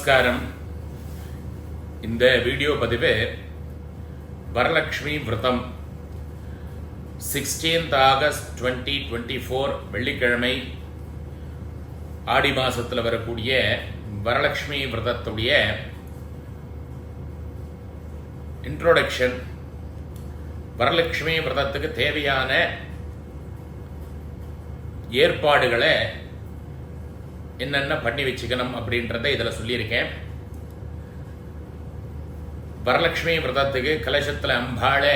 நமஸ்காரம். இந்த வீடியோ பதிவு வரலட்சுமி விரதம் 16th ஆகஸ்ட் 2024 வெள்ளிக்கிழமை ஆடி மாசத்தில் வரக்கூடிய வரலட்சுமி விரதத்துடைய இன்ட்ரோடக்ஷன். வரலட்சுமி விரதத்துக்கு தேவையான ஏற்பாடுகளை என்னென்ன பண்ணி வச்சுக்கணும் அப்படின்றத இதில் சொல்லியிருக்கேன். வரலட்சுமி விரதத்துக்கு கலசத்தில் அம்பாளை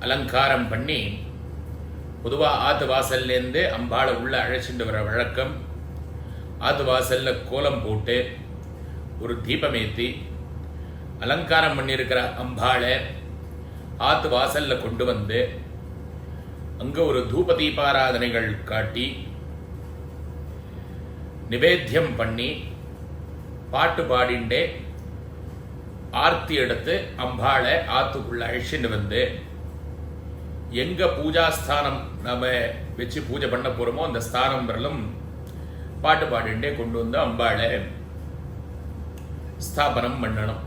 அலங்காரம் பண்ணி பொதுவாக ஆத்து வாசல்லேருந்து அம்பாளை உள்ள அழைச்சிட்டு வர வழக்கம். ஆத்து வாசலில் கோலம் போட்டு ஒரு தீபம் ஏற்றி அலங்காரம் பண்ணியிருக்கிற அம்பாளை ஆத்து வாசலில் கொண்டு வந்து அங்கே ஒரு தூப தீபாராதனைகள் காட்டி நிவேத்தியம் பண்ணி பாட்டு பாடிண்டே ஆர்த்தி எடுத்து அம்பாளை ஆத்துக்குள்ள அழிச்சுட்டு வந்து எங்க பூஜாஸ்தானம் நம்ம வச்சு பூஜை பண்ண போறோமோ அந்த ஸ்தானம் வரலும் பாட்டு பாடிண்டே கொண்டு வந்து அம்பாளை ஸ்தாபனம் பண்ணணும்.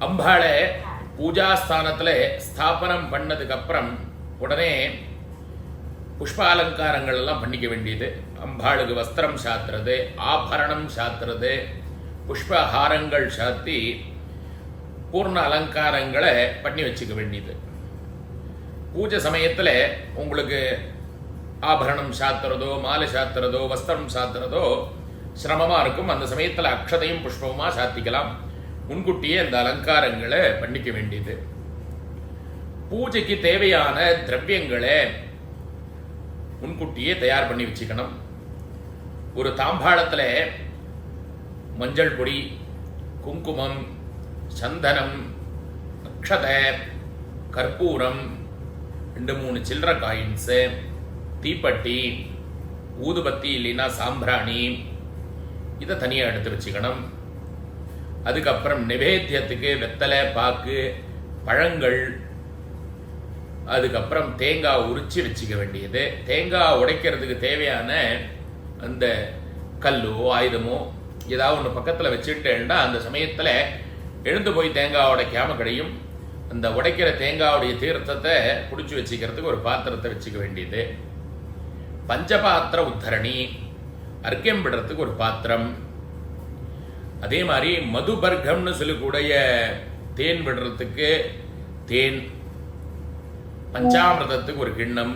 அம்பாளை பூஜாஸ்தானத்தில் ஸ்தாபனம் பண்ணதுக்கு அப்புறம் உடனே புஷ்ப அலங்காரங்கள் எல்லாம் பண்ணிக்க வேண்டியது. அம்பாளுக்கு வஸ்திரம் சாத்துறது, ஆபரணம் சாத்துறது, புஷ்பஹாரங்கள் சாத்தி பூர்ண அலங்காரங்களை பண்ணி வச்சுக்க வேண்டியது. பூஜை சமயத்தில் உங்களுக்கு ஆபரணம் சாத்துறதோ மாலை சாத்துறதோ வஸ்திரம் சாத்துறதோ சிரமமாக இருக்கும். அந்த சமயத்தில் அக்ஷதையும் புஷ்பமாக சாத்திக்கலாம். முன்கூட்டியே அந்த அலங்காரங்களை பண்ணிக்க வேண்டியது. பூஜைக்கு தேவையான திரவியங்களை முன்கூட்டியே தயார் பண்ணி வச்சுக்கணும். ஒரு தாம்பாளத்தில் மஞ்சள் பொடி, குங்குமம், சந்தனம், அக்ஷதை, கற்பூரம், 2-3 சில்லற காயின்ஸு, தீப்பட்டி, ஊதுபத்தி இல்லைன்னா சாம்பிராணி, இதை தனியாக எடுத்து வச்சுக்கணும். அதுக்கப்புறம் நிவேத்தியத்துக்கு வெத்தலை, பாக்கு, பழங்கள், அதுக்கப்புறம் தேங்காய் உரிச்சு வச்சுக்க வேண்டியது. தேங்காய் உடைக்கிறதுக்கு தேவையான அந்த கல்லோ ஆயுதமோ ஏதாவது ஒன்று பக்கத்தில் வச்சுட்டேன்னா அந்த சமயத்தில் எழுந்து போய் தேங்காய் உடைக்காம கிடையும். அந்த உடைக்கிற தேங்காவுடைய தீர்த்தத்தை பிடிச்சி வச்சுக்கிறதுக்கு ஒரு பாத்திரத்தை வச்சுக்க வேண்டியது. பஞ்சபாத்திர உத்தரணி, அர்க்கியம் விடுறதுக்கு ஒரு பாத்திரம். அதே மாதிரி மதுபர்கம்னு சொல்லக்கூடிய தேன் விடுறதுக்கு தேன், பஞ்சாமிரதத்துக்கு ஒரு கிண்ணம்,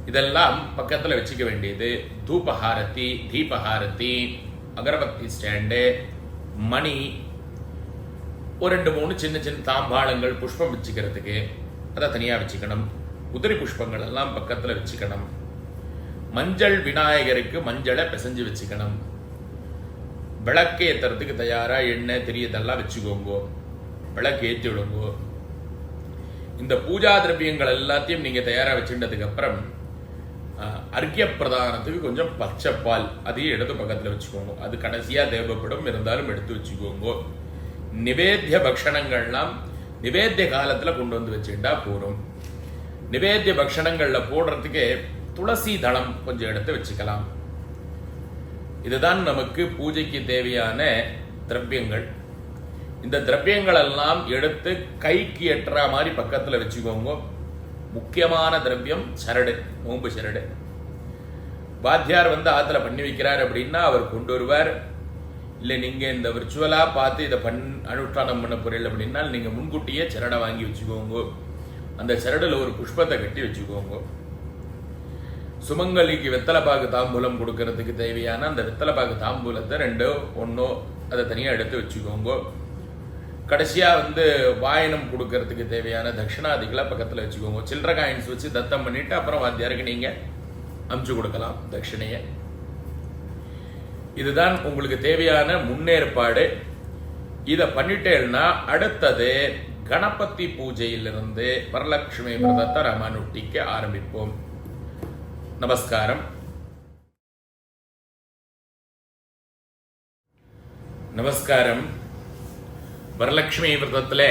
இதெல்லாம் பக்கத்தில் வச்சுக்க வேண்டியது. தூபஹாரத்தி, தீபஹாரத்தி, அகரபத்தி ஸ்டாண்டு, மணி, ஒரு 2-3 சின்ன சின்ன தாம்பாளங்கள் புஷ்பம் வச்சுக்கிறதுக்கு அதை தனியாக வச்சுக்கணும். உதிரி புஷ்பங்கள் எல்லாம் பக்கத்தில் வச்சுக்கணும். மஞ்சள் விநாயகருக்கு மஞ்சளை பிசைஞ்சு வச்சுக்கணும். விளக்கு ஏற்றுறதுக்கு தயாராக எண்ணெய் தெரியதெல்லாம் வச்சுக்கோங்கோ. விளக்கு ஏற்றி விடுங்கோ. இந்த பூஜா திரவியங்கள் எல்லாத்தையும் நீங்கள் தயாராக வச்சுட்டதுக்கு அப்புறம் அர்க்கிய பிரதானத்துக்கு கொஞ்சம் பச்சைப்பால் அதையும் எடுத்து பக்கத்தில் வச்சுக்கோங்க. அது கடைசியாக தேவைப்படும், இருந்தாலும் எடுத்து வச்சுக்கோங்க. நிவேத்திய பக்ஷணங்கள்லாம் நிவேத்திய காலத்தில் கொண்டு வந்து வச்சுட்டா போகிறோம். நிவேத்திய பக்ஷணங்களில் போடுறதுக்கு துளசி தளம் கொஞ்சம் எடுத்து வச்சுக்கலாம். இதுதான் நமக்கு பூஜைக்கு தேவையான திரவியங்கள். இந்த திரவியங்கள் எல்லாம் எடுத்து கைக்கு எட்டுற மாதிரி பக்கத்தில் வச்சுக்கோங்க. முக்கியமான திரவியம் சரடு, நோம்பு சரடு. வாத்தியார் வந்து ஆற்றுல பண்ணி வைக்கிறார் அப்படின்னா அவர் கொண்டு வருவார். இல்லை நீங்கள் இந்த விர்ச்சுவலாக பார்த்து இதை அனுஷ்டானம் பண்ண போறீங்க அப்படின்னா நீங்கள் முன்கூட்டியே சரடை வாங்கி வச்சுக்கோங்க. அந்த சரடில் ஒரு புஷ்பத்தை கட்டி வச்சுக்கோங்க. சுமங்கலிக்கு வெத்தலைப்பாக்கு தாம்பூலம் கொடுக்கறதுக்கு தேவையான அந்த வெத்தலைப்பாக்கு தாம்பூலத்தை 2-1 அதை தனியாக எடுத்து வச்சுக்கோங்க. கடைசியாக வந்து வாயனம் கொடுக்கறதுக்கு தேவையான தட்சிணாதிகளை பக்கத்தில் வச்சுக்கோங்க. சில்லற காயின்ஸ் வச்சு தத்தம் பண்ணிட்டு அப்புறம் வாத்தியாருக்கு நீங்கள் அமுச்சு கொடுக்கலாம் தட்சிணையை. இதுதான் உங்களுக்கு தேவையான முன்னேற்பாடு. இதை பண்ணிட்டேன்னா அடுத்தது கணபதி பூஜையிலிருந்து வரலட்சுமி விரதத்தை ராமானுட்டிக்கு ஆரம்பிப்போம். நமஸ்காரம். நமஸ்காரம். வரலட்சுமி விரதத்தில்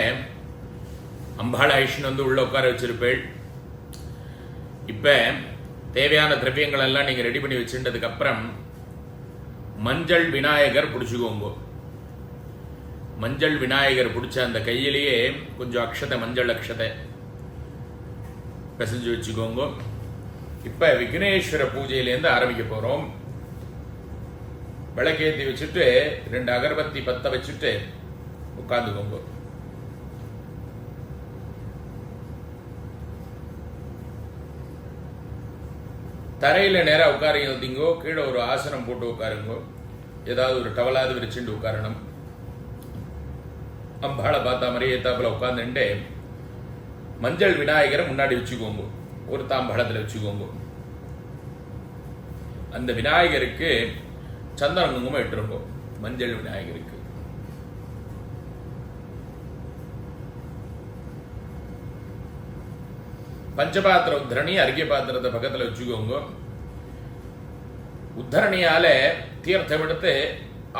அம்பாள் ஐஷன் வந்து உள்ள உட்கார வச்சிருப்பேள். இப்போ தேவையான திரவியங்கள் எல்லாம் நீங்கள் ரெடி பண்ணி வச்சுட்டதுக்கப்புறம் மஞ்சள் விநாயகர் பிடிச்சிக்கோங்க. மஞ்சள் விநாயகர் பிடிச்ச அந்த கையிலேயே கொஞ்சம் அக்ஷதை, மஞ்சள் அக்ஷதை பிசைஞ்சு வச்சுக்கோங்க. இப்ப விக்னேஸ்வர பூஜையிலேருந்து ஆரம்பிக்க போறோம். விளக்கேற்றி வச்சுட்டு 2 அகர்பத்தி பத்த வச்சுட்டு உட்கார்ந்துக்கோங்க. தரையில நேரா உட்காருங்கோ, கீழே ஒரு ஆசனம் போட்டு உட்காருங்கோ. ஏதாவது ஒரு டவலாவது விரிச்சுட்டு உட்காரணும். அம்பாளை பார்த்தா மாதிரி ஏத்தாப்புல உட்கார்ந்துட்டு மஞ்சள் விநாயகரை முன்னாடி வச்சுக்கோங்க. ஒரு தாம்பாளத்தில் வச்சுக்கோங்க. அந்த விநாயகருக்கு சந்தன குங்குமம் இட்டுருங்க. மஞ்சள் விநாயகருக்கு பஞ்சபாத்திர உத்தரணி அர்க்கிய பாத்திரத்தை பக்கத்தில் வச்சுக்கோங்க. உத்தரணியால தீர்த்தம் எடுத்து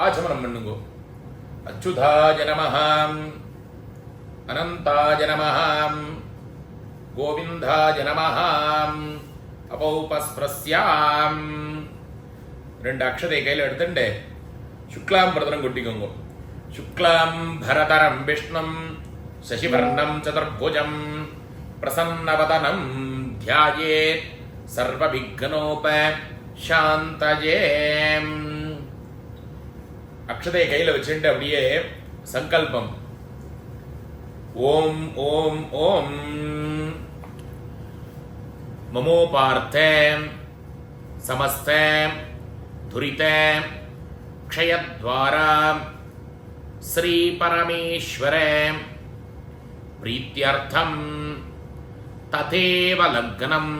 ஆச்சமனம் பண்ணுங்க. அச்சுதாய நமஹாம், அனந்தாய நமஹாம், கோவிந்தாய நமஹாம், அபௌபஸ்பிரஸ்யாம். 2 அக்ஷதை கையில் எடுத்துட்டு சுக்லாம் பிரதனம் கொட்டிக்கோங்க. சுக்லாம் பரதரம் விஷ்ணம் சசிவர்ணம் சதுர்புஜம் பிரசன்னவதனம் தியாயேத் சர்வ விக்னோப சாந்தயே. அக்ஷதை கையில் வச்சுட்டு அப்படியே சங்கல்பம். ஓம் ஓம் ஓம் மமோபார்த்தே சமஸ்தே துரிதே க்ஷயத்வாரா ஸ்ரீ பரமேஸ்வரே பிரீத்யர்த்தம் ததேவ லக்னம்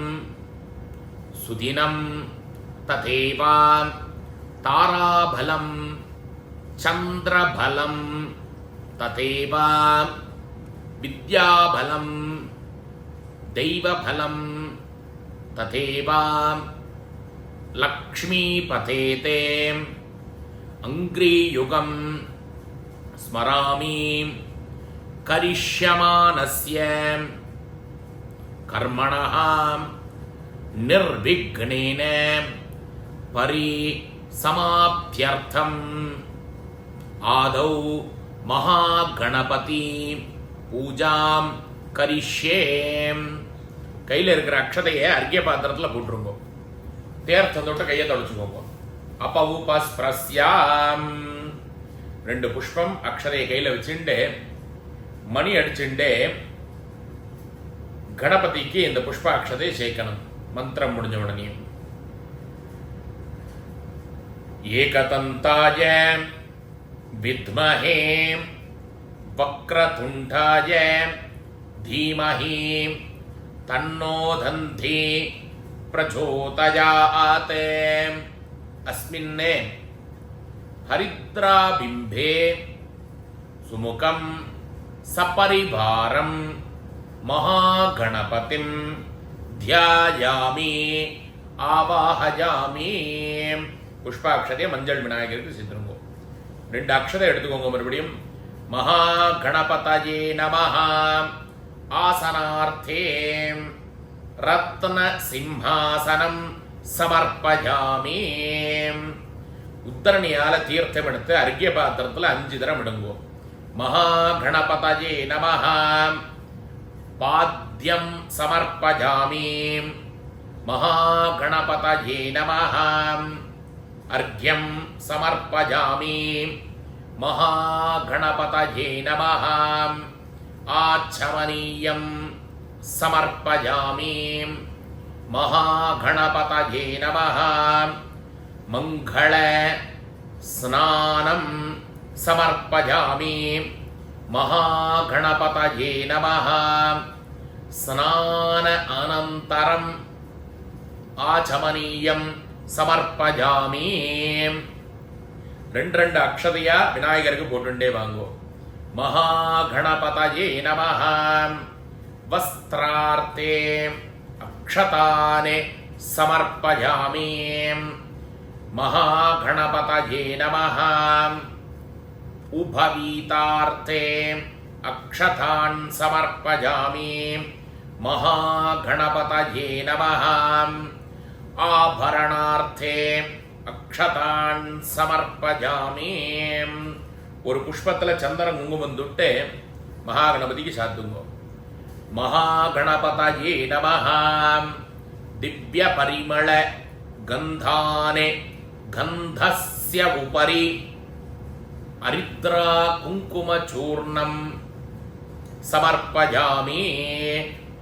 சுதினம் ததேவ தாராபலம் சந்திரபலம் ததேவ வித்யாபலம் தெய்வபலம் ததேவ லக்ஷ்மீபதேதே அங்கிரீயுகம் ஸ்மராமி கரிஷ்யமானஸ்ய கர்மணः நிர்விக்னேன பரிசமாப்த்யர்த்தம் ஆதௌ மகாகணபதி பூஜாம் கரிஷ்யே. கையில் இருக்கிற அக்ஷதையை அர்க்கிய பாத்திரத்தில் போட்டுருங்க. தேர்த்தம் தொட்டு கையை தொடச்சுக்கோங்க. அபௌபஸ்பிரஸ்யாம். 2 புஷ்பம் அக்ஷதையை கையில் வச்சுட்டு மணி அடிச்சுட்டு கணபதிக்கு இந்த புஷ்ப அக்ஷதையை சேர்க்கணும். மந்திரம் முடிஞ்ச உடனே ஏகதந்தாய வித்மஹே வக்ரதுண்டாய தீமஹி தன்னோ தந்தி பிரச்சோதயாத். அஸ்மின் ஹரித்ராபிம்பே சுமுகம் சபரிவாரம் மகாகணபதிம் தியாயாமி ஆவாஹயாமி. புஷ்பாட்சதையை மஞ்சள் விநாயகருக்கு சித்திருங்கோ. 2 அக்ஷதை எடுத்துக்கோங்க. மறுபடியும் மகாகணபதயே நமஹ. ஆசனார்த்தே ரத்ன சிம்ஹாசனம் சமர்ப்பயாமி. உத்தரணியால தீர்த்தம் எடுத்து அர்க்கிய பாத்திரத்தில் 5 தரம் இடுங்கோ. மகாகணபதயே நமஹ. பாத்யம் சமர்ப்பயாமி. மகாகணபதயே நமஹ. அர்க்யம் சமர்ப்பயாமி. மகாகணபதயே நமஹ. ஆச்சமனீயம் சமர்ப்பயாமி. மகாகணபதயே நமஹ. மங்கள ஸ்நானம் சமர்ப்பயாமி. மகாகணபதயே நமஹ. ஸ்நான அனந்தரம் ஆச்சமனீயம் சமர்ப்பயாமி. 2 அக்ஷதையா விநாயகருக்கு போட்டுண்டே வாங்கோ. மகாகணபதயே நமஹ. வஸ்திரார்த்தே அக்ஷதானே சமர்ப்பயாமி. மகாகணபதயே நமஹ. உபவீதார்த்தே அக்ஷதான் சமர்ப்பயாமி. மகாகணபதயே நமஹ. ஆபரணார்த்தே அக்ஷதான் சமர்ப்பஜாமி. ஒரு புஷ்பத்தில் சந்தனம் குங்குமம் தொட்டு மகாகணபதிக்கு சாத்துங்க. மகாகணபதயே நமஹ. திவ்ய பரிமள கந்தானே கந்தஸ்ய உபரி அரித்ரா குங்கும சூர்ணம் சமர்ப்பஜாமி.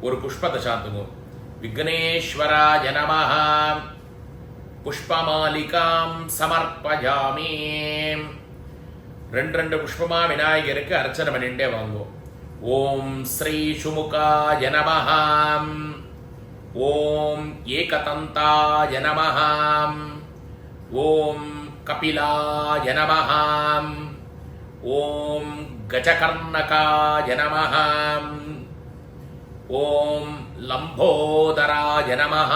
ஒரு புஷ்பத்தை சாத்துங்க. விக்னேஸ்வராய நமஹ. புஷ்பமாலிகாம் சமர்ப்பஜாமி. ரெண்டு புஷ்பமா விநாயகருக்கு அர்ச்சனை பண்ணிட்டே வாங்குவோம். ஓம் ஸ்ரீ சுமுகாய நமஹ. ஓம் ஏகதந்தாய நமஹ. ஓம் கபிலாய நமஹ. ஓம் கஜகர்ணகாய நமஹ. ஓம் லம்போதராய நமஹ.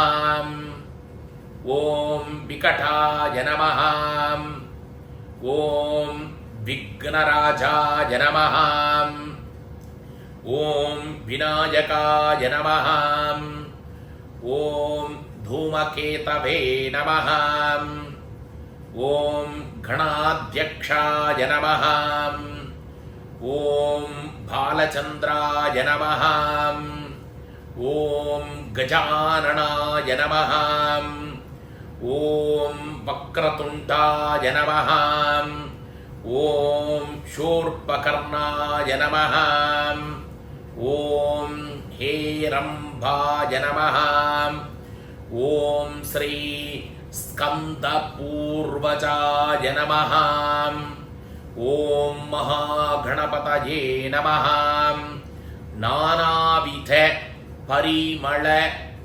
ஓம் விகடாய நமஹ. ஓம் விக்னராஜாய நமஹ. ஓம் விநாயகாய நமஹ. ஓம் தூமகேதவே நமஹ. ஓம் கணாத்யக்ஷாய நமஹ. ஓம் பாலச்சந்திராய நமஹ. ஓம் கஜானனாய நமஹ. ஓம் வக்ரதுண்டாய நமஹ. ஓம் சூர்பகர்ணாய நமஹ. ஓம் ஹேரம்பாய நமஹ. ஓம் ஸ்ரீ ஸ்கந்தபூர்வஜாய நமஹ. ஓம் மகாகணபதயே நமஹ. நானாவித பரிமள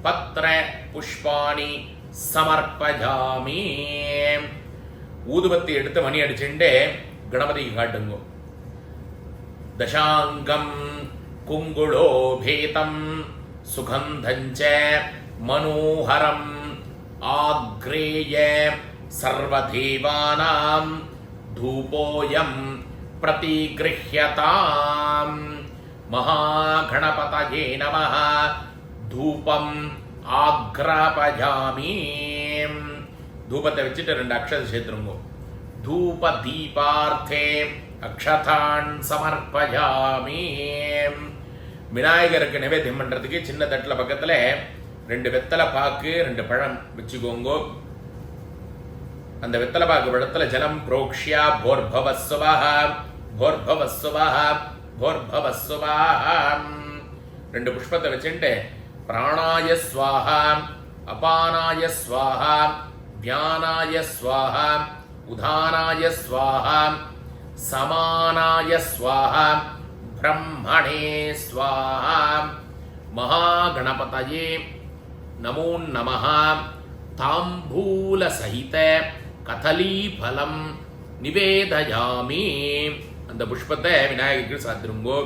பத்ர புஷ்பாணி சமர்ப்பஜாமி. ஊதுபத்தி எடுத்து மணி அடிச்சுட்டு கணபதிக்கு காட்டுங்க. தசாங்கம் குங்குளோபேதம் சுகந்தஞ்ச மனோஹரம் ஆக்ரேய சர்வதேவானாம் தூபோயம் பிரதிகிருஹ்யதாம். மகாகணபதயே நமஹ. தூபம் ஆக்ராபஜாமி. தூபத்தை வச்சுட்டு 2 அக்ஷதை சேர்த்துருங்க. தூப தீபார்த்தே அக்ஷதான் சமர்ப்பஜாமி. விநாயகருக்கு நிவேத்தியம் பண்றதுக்கு சின்ன தட்டுல பக்கத்துல 2 வெத்தலை பாக்கு 2 பழம் வச்சுக்கோங்க. அந்த வெத்தலை பாக்கு பழத்துல ஜலம் புரோக்ஷ்யா போர்பவஸ்வஹ போர்பவஸ்வஹ போர்பவஸ்வஹ. 2 புஷ்பத்தை வச்சுட்டு பிராணாய ஸ்வாஹா அபானாய ஸ்வாஹா வியானாய ஸ்வாஹா உதானாய ஸ்வாஹா சமானாய ஸ்வாஹா பிரம்மணே ஸ்வாஹா. மகாகணபதயே நமோ நமஹ. தாம்பூல சகித கதலீபலம் நிவேதயாமி. அந்த புஷ்பத்தை விநாயகருக்கு சாத்திருங்கோ.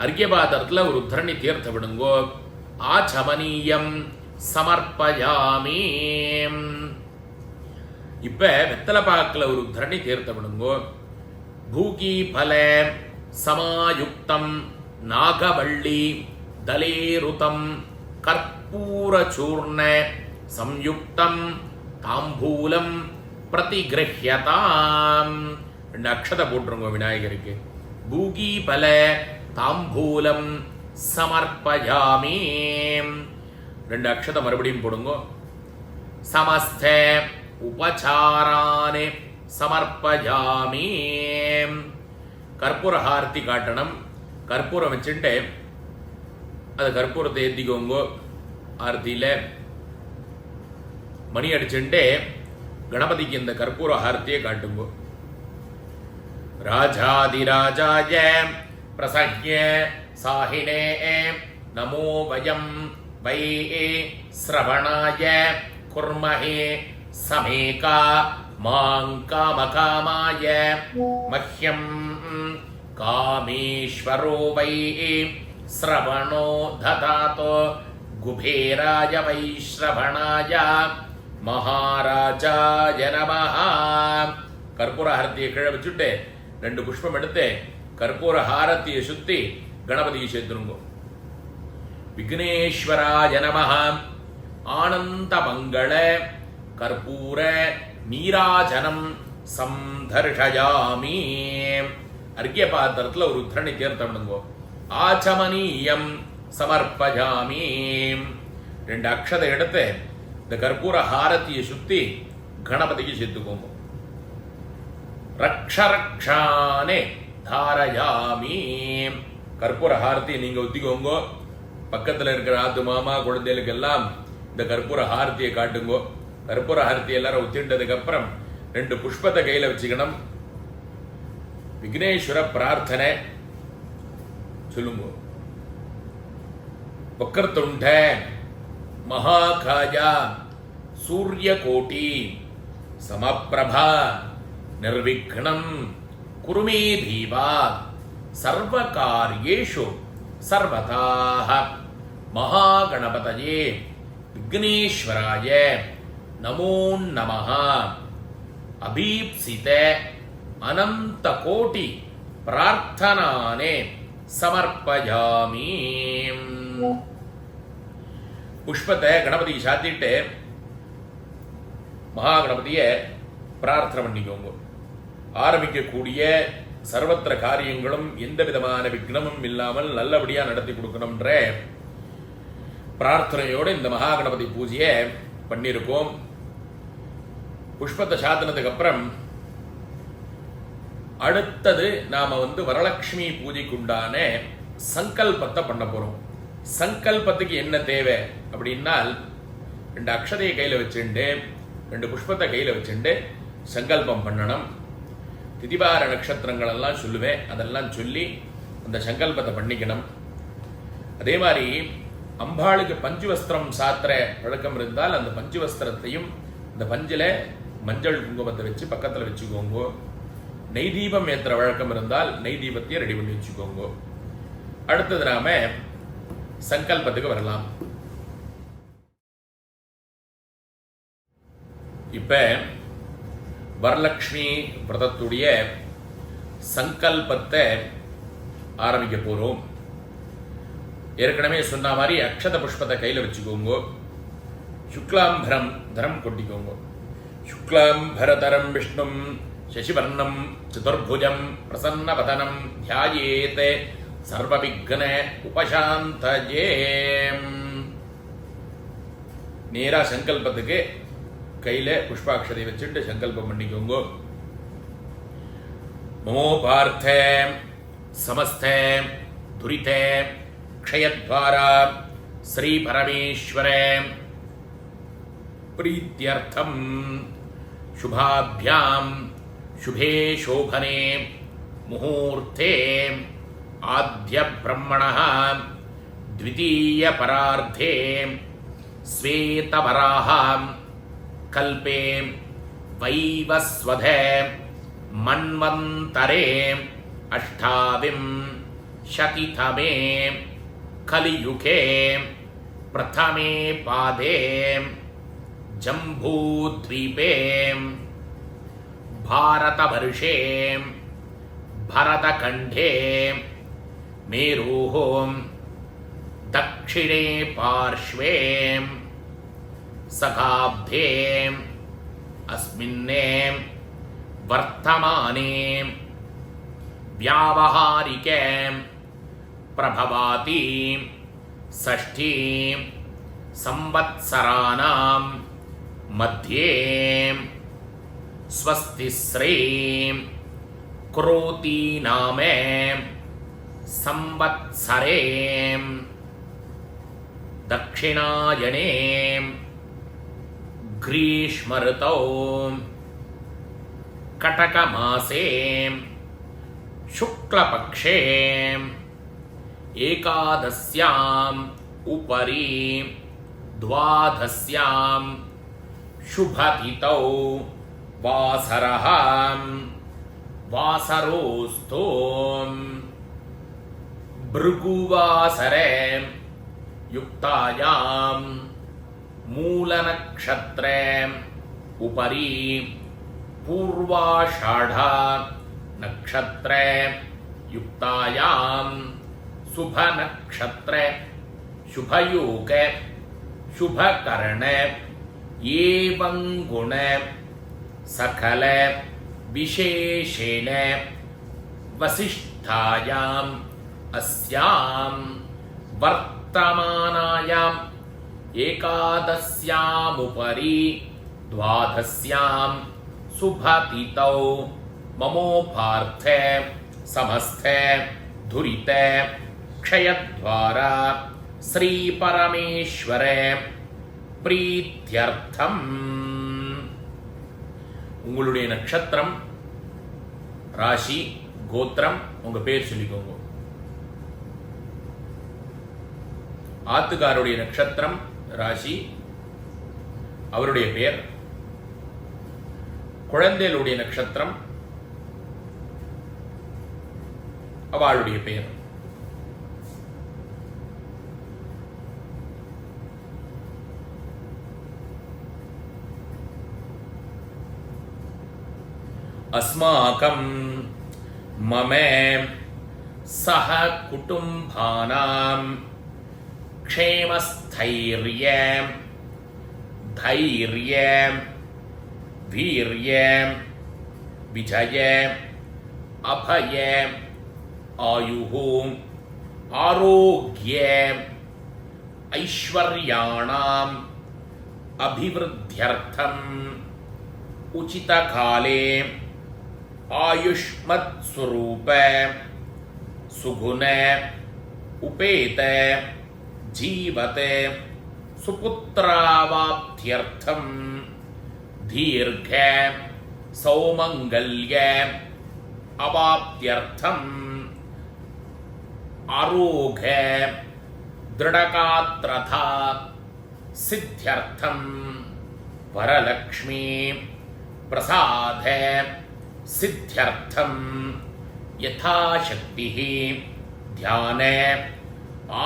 அர்க்கியபாத்திரத்தில் ஒரு உத்தரணி தீர்த்த விடுங்கோ. ஆச்சமனீயம் சமர்ப்பயாமி. இப்ப வெத்தலை பாக்கில் ஒரு உத்தரணி தீர்த்த விடுங்கோ. பூகி பல சமாயுக்தம் நாகவள்ளி தலேருதம் கற்பூர சூர்ண சம்யுக்தம் தாம்பூலம் பிரதிகிருஹ்யதாம். 2 அக்ஷதை போட்டுருங்க விநாயகருக்கு. பூகி பல தாம்பூலம் சமர்ப்பயாமி. 2 அக்ஷதை மறுபடியும் போடுங்க. சமஸ்த உபசாரானே சமர்ப்பயாமி. கற்பூர ஹாரத்தி காட்டணும். கற்பூரம் வச்சுட்டு அது கற்பூரத்தை ஏற்றிக்கோங்க. ஆரத்தியில் மணி அடிச்சுட்டு கணபதிக்கு இந்த கற்பூர ஹாரத்தியை காட்டுங்க. ராஜாதிராஜாய பிரசஹ்ய சாஹினே நமோ வயம் வை ஸ்ரவணாய குர்மஹே சமேகா மாங்காமகாமாய மஹ்யம் காமேஸ்வரோ வை ஸ்ரவணோ ததாதோ குபேராய வை ஸ்ரவணாய மகாராஜாய நமஹ. கற்பூர ஹாரத்தியை கீழே வச்சுட்டு 2 புஷ்பம் எடுத்து கற்பூர ஹாரத்தியை சுத்தி கணபதியை சேர்த்துருங்க. விக்னேஸ்வராய நமஹ. ஆனந்த மங்கள கற்பூர நீராஜனம் சம்தர்ஷயாமி. அர்க்கிய பாத்திரத்தில் ஒரு உத்தரணி தீர்த்தம் பண்ணுங்கோ. ஆச்சமனீயம் சமர்ப்பயாமி. 2 அக்ஷதை எடுத்து இந்த கற்பூர ஹாரத்தியை சுத்தி கணபதிக்கு சேர்த்துக்கோங்க. ரக்ஷரக்ஷானே தாரயாமி. கற்பூர ஹாரத்தியை நீங்க ஒத்திக்கோங்க. பக்கத்தில் இருக்கிற ஆத்து மாமா குழந்தைகளுக்கு எல்லாம் இந்த கற்பூர ஹாரத்தியை காட்டுங்கோ. கற்பூர ஹாரத்தி எல்லாரும் ஒத்திட்டதுக்கு அப்புறம் 2 புஷ்பத்தை கையில வச்சுக்கணும். விக்னேஸ்வர பிரார்த்தனை சொல்லுங்க. வக்ரதுண்ட மகாகாயா சூரியகோட்டி சமப்பிரபா நிர்விக்னம் குருமே தீவா சர்வகார்யேஷு சர்வதாக மகாகணபதயே விக்னேஸ்வராய நமோ நமः. அபீப்சித அனந்த கோட்டி பிரார்த்தனானே சமர்ப்பயாமி. புஷ்பத்தை கணபதி சாத்திட்டு மகாகணபதிய பிரார்த்தனை பண்ணிக்கோங்க. ஆரம்பிக்கக்கூடிய சர்வத்திர காரியங்களும் எந்த விதமான விக்னமும் இல்லாமல் நல்லபடியா நடத்தி கொடுக்கணும்ன்ற பிரார்த்தனையோடு இந்த மகாகணபதி பூஜையை பண்ணியிருக்கோம். புஷ்பத்தை சாத்தினதுக்கு அப்புறம் அடுத்தது நாம வரலட்சுமி பூஜைக்குண்டான சங்கல்பத்தை பண்ண போறோம். சங்கல்பத்துக்கு என்ன தேவை அப்படின்னால் 2 அக்ஷதையை கையில வச்சுண்டு 2 புஷ்பத்தை கையில வச்சுண்டு சங்கல்பம் பண்ணணும். திதிவார நட்சத்திரங்கள் எல்லாம் சொல்லுவேன், அதெல்லாம் சொல்லி அந்த சங்கல்பத்தை பண்ணிக்கணும். அதே மாதிரி அம்பாளுக்கு பஞ்சு வஸ்திரம் சாத்திர வழக்கம் இருந்தால் அந்த பஞ்சு வஸ்திரத்தையும் இந்த பஞ்சில் மஞ்சள் குங்குமத்தை வச்சு பக்கத்தில் வச்சுக்கோங்க. நெய் தீபம் ஏற்றுற வழக்கம் இருந்தால் நெய் தீபத்தையும் ரெடி பண்ணி வச்சுக்கோங்க. அடுத்தது நாம சங்கல்பத்துக்கு வரலாம். இப்ப வரலட்சுமி விரதத்துடைய சங்கல்பத்தை ஆரம்பிக்க போறோம். ஏற்கனவே சொன்ன மாதிரி அக்ஷத புஷ்பத்தை கையில வச்சுக்கோங்க. சுக்லாம்பரம் தரம் கொட்டிக்கோங்க. சுக்லாம்பரதரம் விஷ்ணும் சசிவர்ணம் சதுர்புஜம் பிரசன்னவதனம் தியாயேத் சர்வவிக்ன உபசாந்தயே. நேரா சங்கல்பத்துக்கு கையில புஷ்பாட்சதை வச்சுட்டு சங்கல்பம் பண்ணிக்கோங்க. மமோ பார்த்த சமஸ்த துரித க்ஷயத்வாரா ஸ்ரீ பரமேஸ்வர பிரீத்யர்த்தம் சுபாभ्याम शुभे शोभने मुहूर्ते आद्य ब्रह्मणः द्वितीय परार्धे श्वेतवराह कल्पे वैवस्वधे मन्वन्तरे अष्टाविंशतितमे कलियुगे प्रथमे पादे जम्बूद्वीपे भारतवर्षे भरतखण्डे मेरोः दक्षिणे पार्श्वे सखाब्धे अस्मिन्ने वर्तमाने व्यावहारिके प्रभवाति षष्ठी संवत्सराणां मध्ये स्वस्ति श्री क्रोति नामे संवत्सरे दक्षिणायने ग्रीष्म ऋतौ कटक मासे शुक्लपक्षे एकादश्याम् उपरि द्वादश्यां शुभतिथौ वासरः वासरोऽस्तु भृगुवासरे युक्तायां मूलनक्षत्रे उपरि पूर्वाषाढा नक्षत्रे युक्तायां शुभनक्षत्रे शुभयोगे शुभकरणे ஏவங்குண சகல விசேஷேன வசிஷ்டாயாம் அஸ்யாம் வர்த்தமானாயாம் ஏகாதஸ்யாமுபரி துவாதஸ்யாம் சுபதிதௌ மமோபார்த்த சமஸ்த துரித க்ஷயத்வாரா ஸ்ரீ பரமேஸ்வர பிரீத்யர்த்தம். உங்களுடைய நட்சத்திரம், ராசி, கோத்திரம், உங்க பேர் சொல்லிக்கோங்க. ஆத்துக்காருடைய நட்சத்திரம், ராசி, அவருடைய பெயர். குழந்தைகளுடைய நட்சத்திரம், அவளுடைய பெயர். அஸ்மாகம் மம சஹ குடும்பானாம் க்ஷேமஸ்தைர்ய தைர்ய வீர்ய விஜய அபய ஆயுஹு ஆரோக்ய ஐஸ்வர்யாணாம் அபிவிருத்தியர்த்தம் உசிதகாலே ஆயுஷ்மத் ஸ்வரூப சுகுண உபேத ஜீவத சுபுத்ராவாப்த்யர்த்தம் தீர்க்க சௌமங்கல்ய அவாப்த்யர்த்தம் ஆரோக திருடகாத்ரதா சித்யர்த்தம் வரலக்ஷ்மி பிரசாத சித்யர்த்தம் யதாசக்தி தியான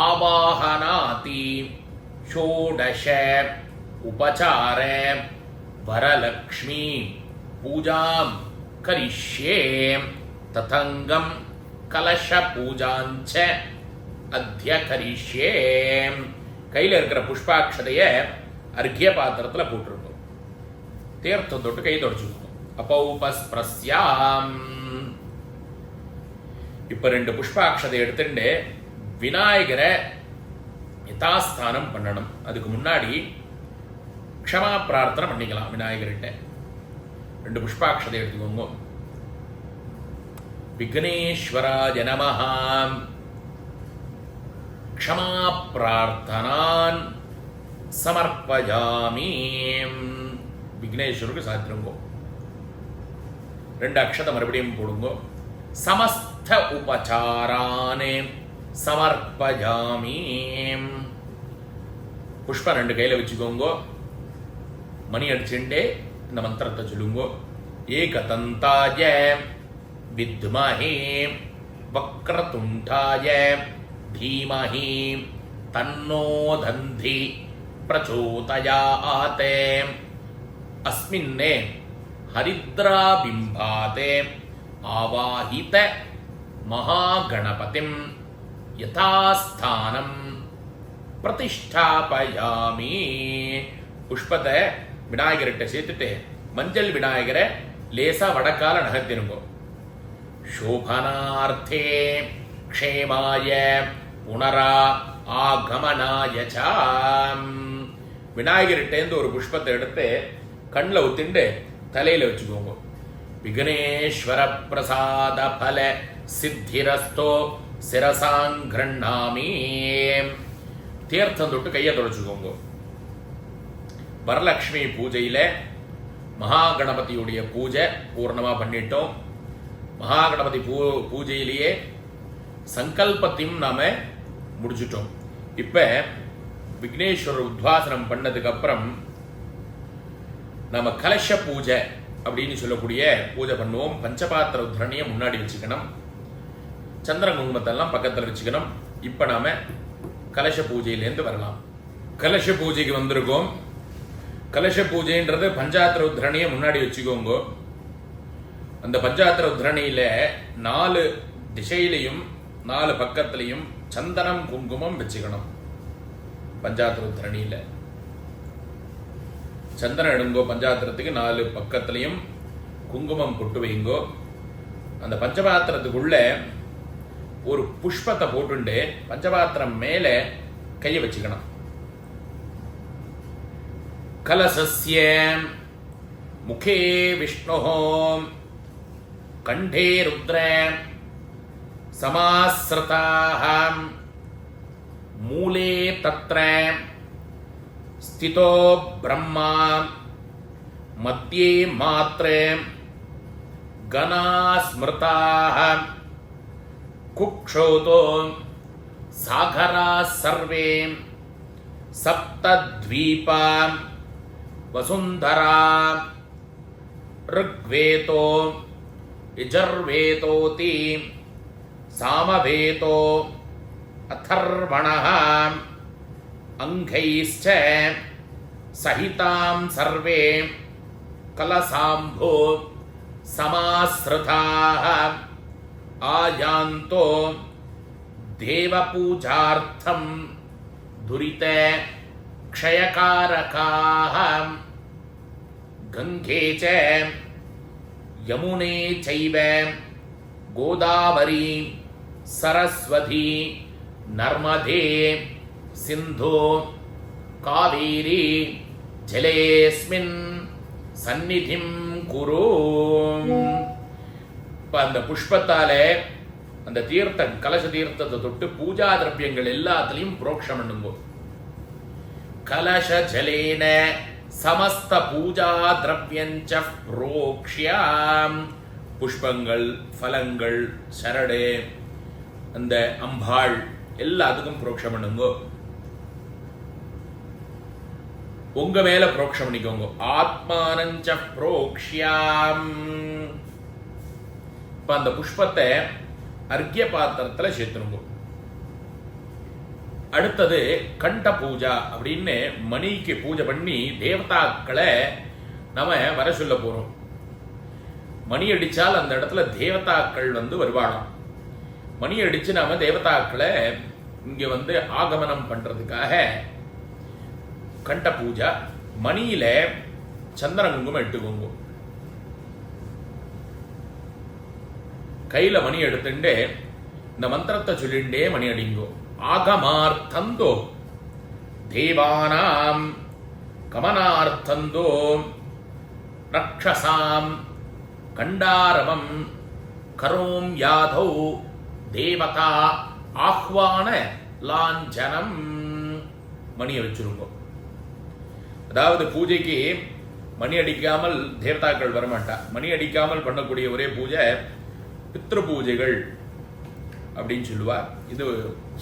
ஆவாஹனாதி ஷோடச உபசார வரலக்ஷ்மி பூஜாம் கரிஷ்யே ததங்கம் கலச பூஜாஞ்ச அத்ய கரிஷ்யே. கையில் இருக்கிற புஷ்பாட்சதைய அர்க்கிய பாத்திரத்தில் போட்டிருக்கோம். தீர்த்தம் தொட்டு கை தொடச்சுக்கணும். அப்பௌபஸ்ப்ரஸ்யாம். இப்ப 2 புஷ்பாட்சதை எடுத்துட்டு விநாயகரை யதாஸ்தானம் பண்ணணும். அதுக்கு முன்னாடி க்ஷமா பிரார்த்தனை பண்ணிக்கலாம். விநாயகர்கிட்ட 2 புஷ்பாட்சதை எடுத்துக்கோங்க. விக்னேஸ்வராய நமஹ க்ஷமா பிரார்த்தனான் சமர்ப்பயாமி. விக்னேஸ்வருக்கு சாத்திருங்கோ. 2 அக்ஷதை மறுபடியும் போடுங்க. சமஸ்த உபசாரானே சமர்ப்பயாமி. புஷ்பம் 2 கையில வச்சுக்கோங்க. மணி அடிச்சுட்டே இந்த மந்திரத்தை சொல்லுங்க. ஏகதந்தாய வித்மஹே வக்ரதுண்டாய தீமஹி தன்னோ தந்தி பிரச்சோதயாத். அஸ்மின்னே ஹரித்ராபிம்பாதே ஆவாஹித மகாகணபதிம் யதாஸ்தானம் பிரதிஷ்டாபயாமி. புஷ்பத்தை விநாயகர்கிட்ட சேர்த்துட்டு மஞ்சள் விநாயகரை லேசா வடக்கால நகர்த்திருங்கோ. சோபனார்த்தே க்ஷேமாய புனரா ஆகமனாய ச. விநாயகர்கிட்டேருந்து ஒரு புஷ்பத்தை எடுத்து கண்ணில் ஊத்திண்டு தலையில வச்சுக்கோங்க. விக்னேஸ்வர பிரசாத பல சித்திரஸ்தோ சிரசாங்கிருண்ணாமி. தீர்த்தம் தொட்டு கையை தொடச்சுக்கோங்க. வரலட்சுமி பூஜையில மகாகணபதியுடைய பூஜை பூர்ணமா பண்ணிட்டோம். மகாகணபதி பூஜையிலேயே சங்கல்பத்தையும் நாம முடிச்சிட்டோம். இப்ப விக்னேஸ்வரர் உத்வாசனம் பண்ணதுக்கு அப்புறம் நம்ம கலச பூஜை அப்படின்னு சொல்லக்கூடிய பூஜை பண்ணுவோம். பஞ்சபாத்திர உத்ரணியை முன்னாடி வச்சுக்கணும். சந்திர குங்குமத்தெல்லாம் பக்கத்தில் வச்சுக்கணும். இப்ப நாம கலச பூஜையிலேருந்து வரலாம். கலச பூஜைக்கு வந்திருக்கோம். கலச பூஜைன்றது பஞ்சாத்திர உத்ரணியை முன்னாடி வச்சுக்கோங்க. அந்த பஞ்சாத்திர உத்ரணியில 4 திசையிலையும் 4 பக்கத்திலையும் சந்தனம் குங்குமம் வச்சுக்கணும். பஞ்சாத்திர உத்ரணியில சந்தனம் எடுங்கோ, பஞ்சாத்திரத்துக்கு 4 பக்கத்துலையும் குங்குமம் பொட்டு வைங்கோ. அந்த பஞ்சபாத்திரத்துக்குள்ள ஒரு புஷ்பத்தை போட்டுண்டு பஞ்சபாத்திரம் மேல கையை வச்சுக்கணும். கலசஸ்ய முகே விஷ்ணு கண்டே ருத்ர சமாஸ்ருதாः மூலே தத்ர ஸ்திதோ பிரம்மா மத்யே மாத்ரே கணா ஸ்மிருதாः குக்ஷோதோ சாகராः சர்வே சப்தத்வீபா வசுந்தரா ருக்வேதோ யஜுர்வேதோதி சாமவேதோ அதர்வணः அங்கைश्च சஹிதாம் சர்வே கலசாம்போ சமாஸ்ருதாः ஆயாந்தோ தேவபூஜார்த்தம் துரித க்ஷயகாரகாः கங்கே ச யமுனே சைவ கோதாவரி சரஸ்வதி நர்மதே சிந்து காவேரி ஜலேஸ்மின் சந்நிதிம் குரு. இப்ப அந்த புஷ்பத்தால அந்த தீர்த்தம் கலச தீர்த்தத்தை தொட்டு பூஜா திரவியங்கள் எல்லாத்திலையும் புரோக்ஷம் பண்ணுங்கோ. கலச ஜலேன சமஸ்த பூஜா திரவியஞ்ச புரோக்ஷ்யாம். புஷ்பங்கள், ஃபலங்கள், சரடு, அந்த அம்பாள் எல்லாத்துக்கும் புரோக்ஷம் பண்ணுங்கோ. உங்க மேல புரோக்ஷம் பண்ணிக்கோங்க. ஆத்மானஞ்ச புரோக்ஷ்யாம். இப்ப அந்த புஷ்பத்தை அர்க்ய பாத்திரத்துல சேர்த்துருங்க. அடுத்தது கண்ட பூஜா அப்படின்னு மணிக்கு பூஜை பண்ணி தேவதாக்களை நம்ம வர சொல்ல போறோம். மணி அடிச்சால் அந்த இடத்துல தேவதாக்கள் வருவாளாம். மணி அடிச்சு நாம தேவதாக்களை இங்க ஆகமனம் பண்றதுக்காக கண்ட பூஜா. மணியில சந்திர குங்குமம் எடுத்துக்கோங்க. கையில மணி எடுத்துட்டு இந்த மந்திரத்தை சொல்லிண்டே மணி அடிங்கோ. ஆகமார்த்தந்தோ தேவானாம் கமனார்த்தந்தோ ரக்ஷசாம் கண்டாரவம் கரோம் யாதௌ தேவதா ஆஹ்வான லாஞ்சனம். மணியை வச்சிருங்கோ. அதாவது பூஜைக்கு மணி அடிக்காமல் தேவதாக்கள் வரமாட்டா. மணி அடிக்காமல் பண்ணக்கூடிய ஒரே பூஜை பித்ரு பூஜைகள் அப்படின்னு சொல்லுவா. இது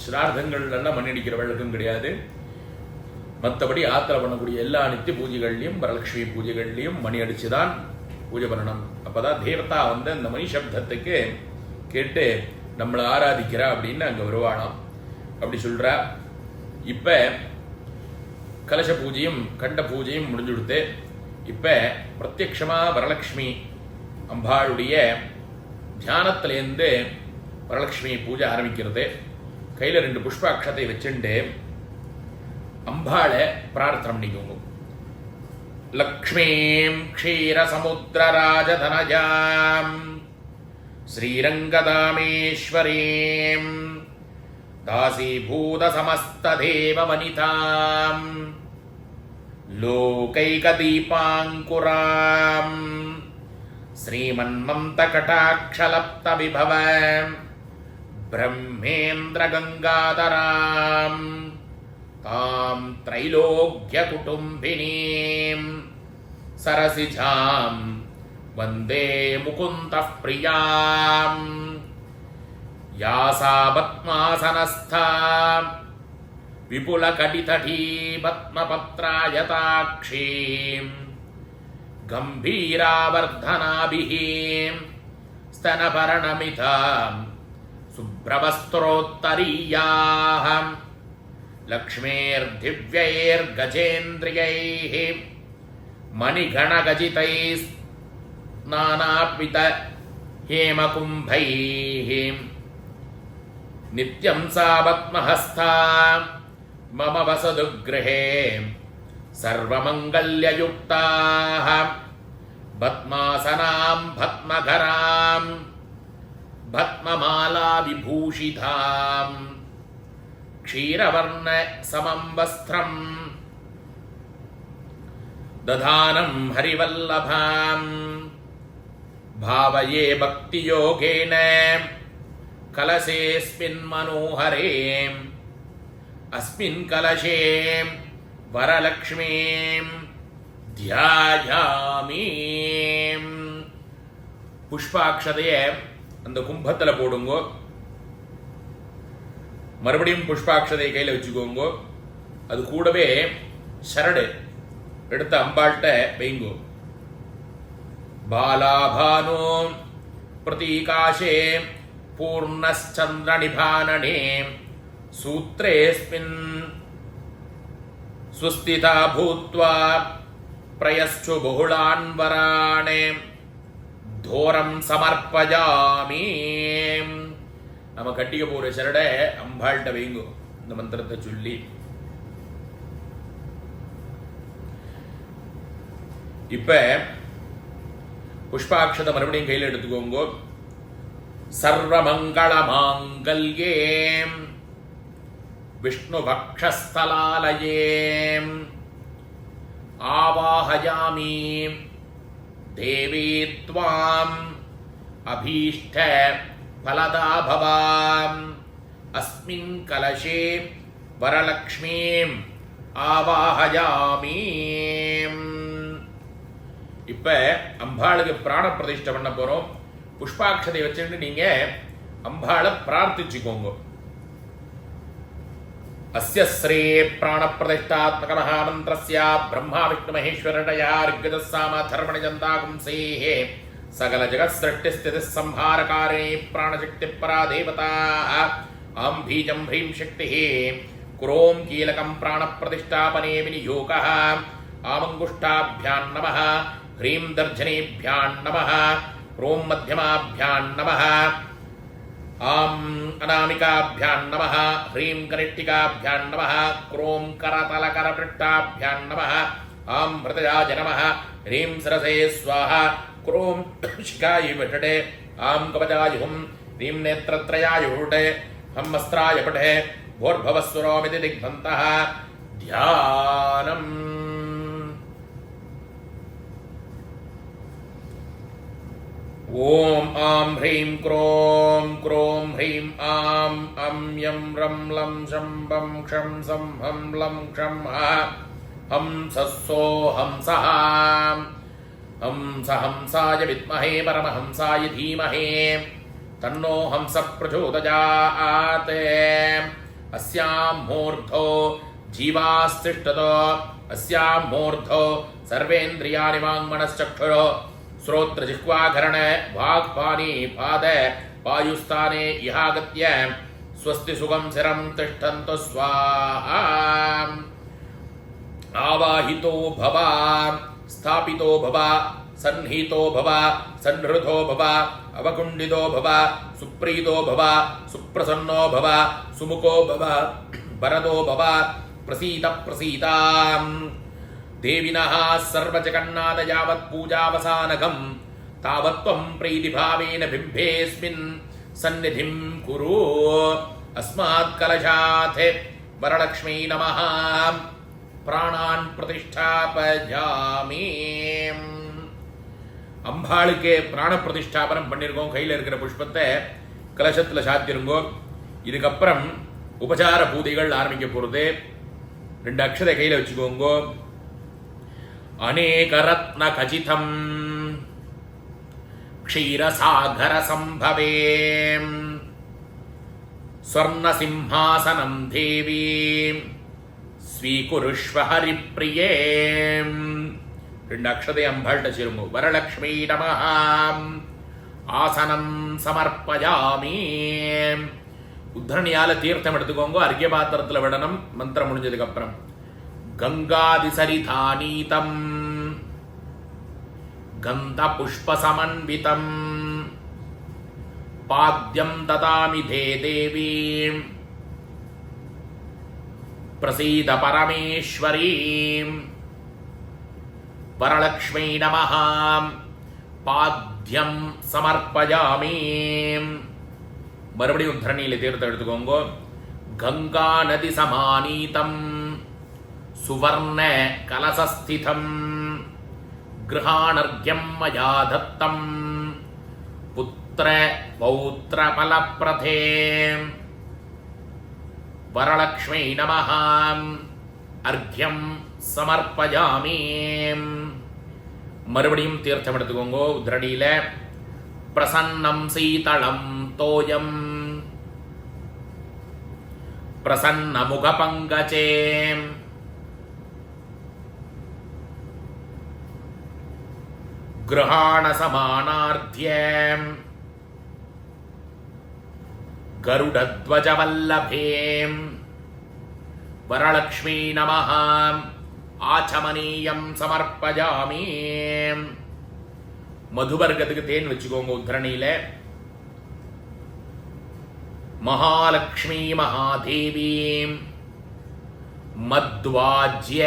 ஸ்ரார்த்தங்கள்லாம் மணி அடிக்கிற வழக்கம் கிடையாது. மற்றபடி ஆத்திர பண்ணக்கூடிய எல்லா நித்திய பூஜைகள்லையும் வரலட்சுமி பூஜைகள்லையும் மணி அடிச்சுதான் பூஜை பண்ணணும். அப்பதான் தேவதா அந்த மணி சப்தத்துக்கு கேட்டு நம்மளை ஆராதிக்கிறா அப்படின்னு அங்க வருவானாம். அப்படி சொல்றா. இப்ப கலச பூஜையும் கண்ட பூஜையும் முடிஞ்சுடுத்து. இப்ப பிரத்யக்ஷமா வரலட்சுமி அம்பாளுடைய தியானத்திலேருந்து வரலட்சுமி பூஜை ஆரம்பிக்கிறது. கையில 2 புஷ்பாட்சத்தை வச்சுட்டு அம்பாளை பிரார்த்தனை பண்ணிக்கோங்க. லக்ஷ்மீம் க்ஷீர சமுத்திர ராஜதனஜாம் ஸ்ரீரங்கதாமேஸ்வரீம் தாசீபூத சமஸ்த தேவ வனிதாம் லோகைகதீபாங்குராம் ஸ்ரீமன்மந்த கடாட்சலப்த விபவ பிரம்மேந்திர கங்காதராம் தாம் த்ரைலோக்ய குடும்பினீம் சரசிஜாம் வந்தே முகுந்த பிரியாம் யாசா பத்மாசனஸ்தா விபுல கடிதடீ பத்மபத்ராயதாக்ஷீம் கம்பீராவர்தனாபிः ஸ்தனபரணமிதாம் சுப்ரவஸ்த்ரோத்தரீயாः லக்ஷ்மீர்திவ்யைர்கஜேந்திரியைः மணிகணகஜிதைஸ்நானாபித ஹேமகும்பைः நித்யம் சா பத்மஹஸ்தா மம வசது கிரஹே सर्वमङ्गल्ययुक्ताः भस्मासनां भस्मधरां भस्ममाला विभूषितां क्षीरवर्ण समं वस्त्रं दधानं हरिवल्लभां भावये भक्तियोगेन कलशेऽस्मिन् मनोहरे अस्मिन् कलशे वरलक्ष्मीं ध्यायामि. புஷ்பாட்சதையை அந்த கும்பத்தில் போடுங்கோ. மறுபடியும் புஷ்பாட்சதையை கையில் வச்சுக்கோங்க. அது கூடவே சரடு எடுத்து அம்பாள்கிட்ட வைங்கோ. பாலாபானோ பிரதீகாஷே பூர்ணச்சந்திரநிபானனே சூத்ரேஸ்மின் சுஸ்திதா பூத்வா பிரயஸ்சு புகுளான்வராணே தோரம் சமர்ப்பயாமி. நம்ம கட்டிக்க போற சரடை அம்பாள்கிட்ட வைங்கோ. இந்த மந்திரத்தை சொல்லி இப்ப புஷ்பாட்சதை மறுபடியும் கையில் எடுத்துக்கோங்க. சர்வமங்கள மாங்கல்யே விஷ்ணு வக்ஷஸ்தலாலயே ஆவாஹயாமி தேவி த்வாம் அபீஷ்ட பலதா பவாம் அஸ்மின் கலசே வரலக்ஷ்மீம் ஆவாஹயாமி. இப்ப அம்பாளுக்கு பிராண பிரதிஷ்டை பண்ண போறோம். புஷ்பாட்சதை வச்சுட்டு நீங்க அம்பாளை பிரார்த்திச்சுக்கோங்க. அஸ்ய ஸ்ரீ பிராண பிரதிஷ்டாத்மக மகாமந்திரஸ்ய பிரம்மா விஷ்ணு மகேஸ்வரடயா ரிக்வேதः சாம தர்மணி ஜந்தாகும்சேஹே சகல ஜகத் ஸ்ருஷ்டி ஸ்திதி சம்ஹாரகாரிணி பிராணசக்தி பரா தேவதா ஆம் பீஜம் ஹ்ரீம் சக்திः குரோம் கீலகம் பிராண பிரதிஷ்டாபனே விநியோகः ஆமங்குஷ்டாभ्यां நமः ஹ்ரீம் தர்ஜனேभ्यां நமः ரோம் மத்தியமாभ्यां நமः ஆம் அநாமிகாभ्यां நமः ஹ்ரீம் கனிஷ்டிகாभ्यां நமः குரோம் கரதலகரபிருஷ்டாभ्यां நமः ஆம் மிருதயாய நமः ஹ்ரீம் சிரசே ஸ்வாஹா குரோம் சிகாய விடடே ஆம் கவச்சாய ஹும் ஹ்ரீம் நேத்ரத்ரயாய ஹுடே ஹம் வஸ்திராய படே भोर्भवस्वरोमिति दिग्भन्तः ध्यानम्. ஓம் ஆம் ஹ்ரீம் க்ரோம் க்ரோம் ஹ்ரீம் ஆம் அம் யம் ரம் லம் ஷம் பம் க்ஷம் சம் ஹம் லம் க்ஷம் ஹம் சஸ்ஸோ ஹம்சஹ ஹம்சாய வித்மஹே பரமஹம்சாய தீமஹே தன்னோ ஹம்ச பிரச்சோதயாத். अस्याम् मूर्धो जीवास्तिष्ठतो अस्याम् मूर्धो सर्वेन्द्रियाणि वाङ्मनश्चक्षुरो श्रोत्रजिह्वाकरण वाक्पाणि पाद वायुस्थाने इहागत्य स्वस्ति सुखं शिरं तिष्ठन्तु स्वाहा. आवाहितो भव स्थापितो भव सन्निहितो भव सन्हृतो भव अवकुण्डितो भव सुप्रीतो भव सुप्रसन्नो भव सुमुखो भव वरदो भव प्रसीद प्रसीदां. देविनः सर्वजगन्नाथ यावत् पूजावसानकं तावत् त्वं प्रीतिभावेन बिम्बेऽस्मिन् सन्निधिं कुरु. अस्मात् कलशात् वरलक्ष्मी नमः प्राणान् प्रतिष्ठापयामि. அம்பாளுக்கு பிராண பிரதிஷ்டாபனம் பண்ணியிருக்கோம். கையில் இருக்கிற புஷ்பத்தை கலசத்தில் சாத்திருங்கோ. இதுக்கப்புறம் உபசார பூஜைகள் ஆரம்பிக்க போகிறது. 2 அக்ஷதை கையில் வச்சுக்கோங்கோ. அநேக ரத்ன கஜிதம் க்ஷீரசாகர சம்பவே ஸ்வர்ண சிம்ஹாசனம் தேவி ஸ்வீகுருஷ்வ ஹரிப்ரியே. 2 அக்ஷதை அம்பாள்கிட்ட சேருங்க. வரலக்ஷ்மி நமஹ ஆசனம் சமர்ப்பயாமி. உத்தரணியால தீர்த்தம் எடுத்துக்கோங்க. அர்க்கிய பாத்திரத்தில் விடணும். மந்திரம் முடிஞ்சதுக்கு அப்புறம் கங்காதி சரிதானீதம் கந்த புஷ்ப சமன்விதம் பாத்யம் ததாமி தே தேவி பிரசீத பரமேஸ்வரீ வரலக்ஷ்மி நமஹ. பாத்யம் சமர்ப்பயாமி. மறுபடியும் தரணியில தீர்த்தம் எடுத்துக்கோங்க. கங்கா நதி சமானீதம் சுவர்ண கலசஸ்திதம் கிருஹாணர்க்யம் மயா தத்தம் புத்திர பௌத்திர பலப்ரதே. வரலக்ஷ்மி நமஹ. அர்க்யம் சமர்ப்பயாமி. மறுபடியும் தீர்த்தம் எடுத்துக்கோங்க. உத்ரடியில பிரசன்னம் சீதளம் தோயம் பிரசன்ன முக பங்கஜே கிருஹாண சமானார்த்யம் கருடத்வஜ வல்லபேம். வரலக்ஷ்மி நமஹ. ஆச்சமனீயம் சமர்ப்பயாமி. மதுவர்க்கத்துக்கு தேன் வச்சுக்கோங்க. உத்தரணியில மகாலக்ஷ்மி மகாதேவி மத்வாஜ்ய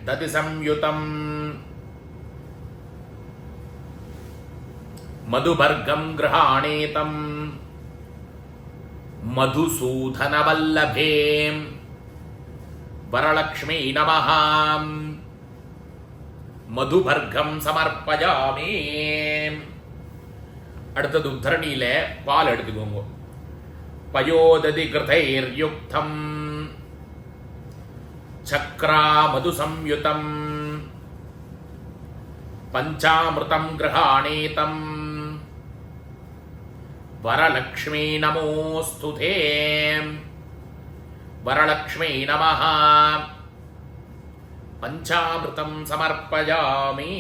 ததி சம்யுதம் மதுபர்கம் கிருஹாணேதம் மதுசூதனவல்லபேம். வரலக்ஷ்மி நமஹ. மதுபர்கம் சமர்ப்பயாமி. அடுத்தது உத்தரணியில பால் எடுத்துக்கோங்க. பயோததி கிருதைர் யுக்தம் சக்ரா மது சம்யுதம் பஞ்சாமிருதம் கிருஹாணேதம். வரலக்ஷ்மி நமோஸ்துதே. வரலக்ஷ்மி நமஹ. பஞ்சாமிருதம் சமர்ப்பயாமி.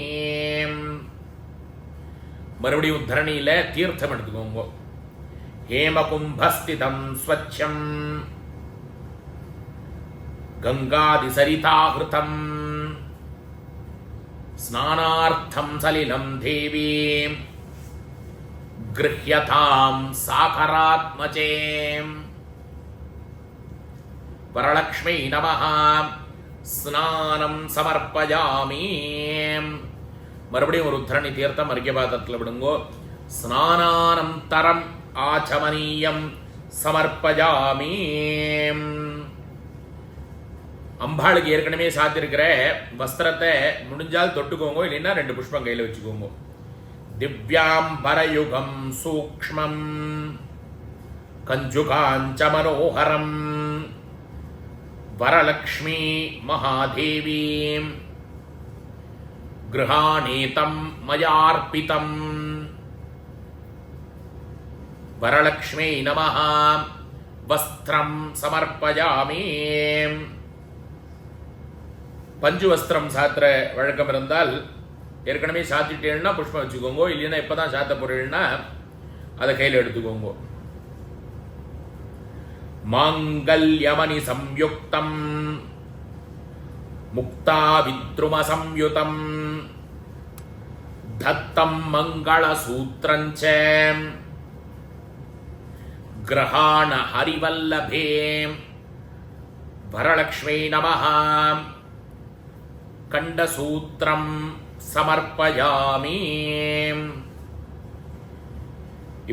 மறுபடியும் உத்தரணியில தீர்த்தம் எடுத்துக்கோங்க. ஹேமகும்பஸ்திதம் ஸ்வச்சம் கங்காதிசரிதாஹிருதம் ஸ்நானார்த்தம் சலிலம் தேவி கிருஹ்யதாம் சாகராத்மஜே. வரலக்ஷ்மி நமஹ. ஸ்நானம் சமர்ப்பயாமி. மறுபடியும் ஒரு உத்தரணி தீர்த்தம் அர்க்யபாத்திரத்தில் விடுங்கோ. ஸ்நானானந்தரம் ஆச்சமனீயம் சமர்ப்பயாமி. அம்பாளுக்கு ஏற்கனவே சாத்திருக்கிற வஸ்திரத்தை முடிஞ்சால் தொட்டுக்கோங்க, இல்லைன்னா 2 புஷ்பம் கையில் வச்சுக்கோங்க. திவ்யாம்பரயுகம் சூக்ஷ்மம் கஞ்சுகாஞ்ச மனோகரம் வரலக்ஷ்மி மகாதேவி கிருஹாணேதம் மயார்ப்பிதம். வரலக்ஷ்மி நமஹ. வஸ்திரம் சமர்ப்பயாமி. பஞ்சு வஸ்திரம் சாத்திர வழக்கம் இருந்தால் ஏற்கனவே சாத்திட்டேன்னா புஷ்பம் வச்சுக்கோங்க, இல்லைன்னா இப்பதான் சாத்த போறீங்கன்னா அதை கையில் எடுத்துக்கோங்க. மாங்கல்யமணி சம்யுக்தம் முக்தா வித்ரும சம்யுதம் தத்தம் மங்கள சூத்ரஞ்ச கிரஹாண ஹரிவல்லபே. வரலக்ஷ்மி நமஹ. கண்டசூத்திரம் சமர்ப்பயாமி.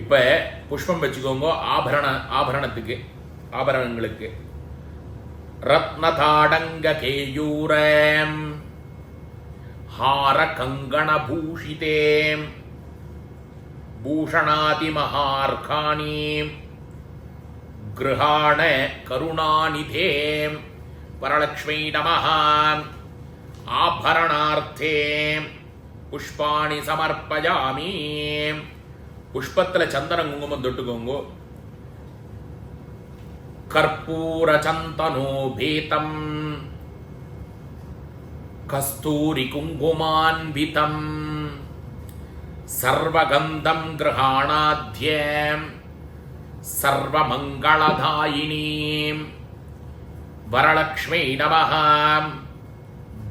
இப்ப புஷ்பம் வச்சுக்கோங்க. ஆபரணத்துக்கு ஆபரணங்களுக்கு ரத்னதாடங்க கேயூரம் ஹார கங்கண பூஷிதே பூஷணாதி மகார்காணி கிருஹாண கருணாநிதே. வரலக்ஷ்மி நமஹ. ஆபரணார்த்தே புஷ்பாணி சமர்ப்பயாமி. புஷ்பத்துல சந்தன குங்குமம் தொட்டுக்கோங்க. கற்பூர சந்தனோபேதம் கஸ்தூரி குங்குமான்விதம் சர்வகந்தம் கிருஹாணாத்யம் சர்வமங்களதாயினீம். வரலக்ஷ்மி நமஹ.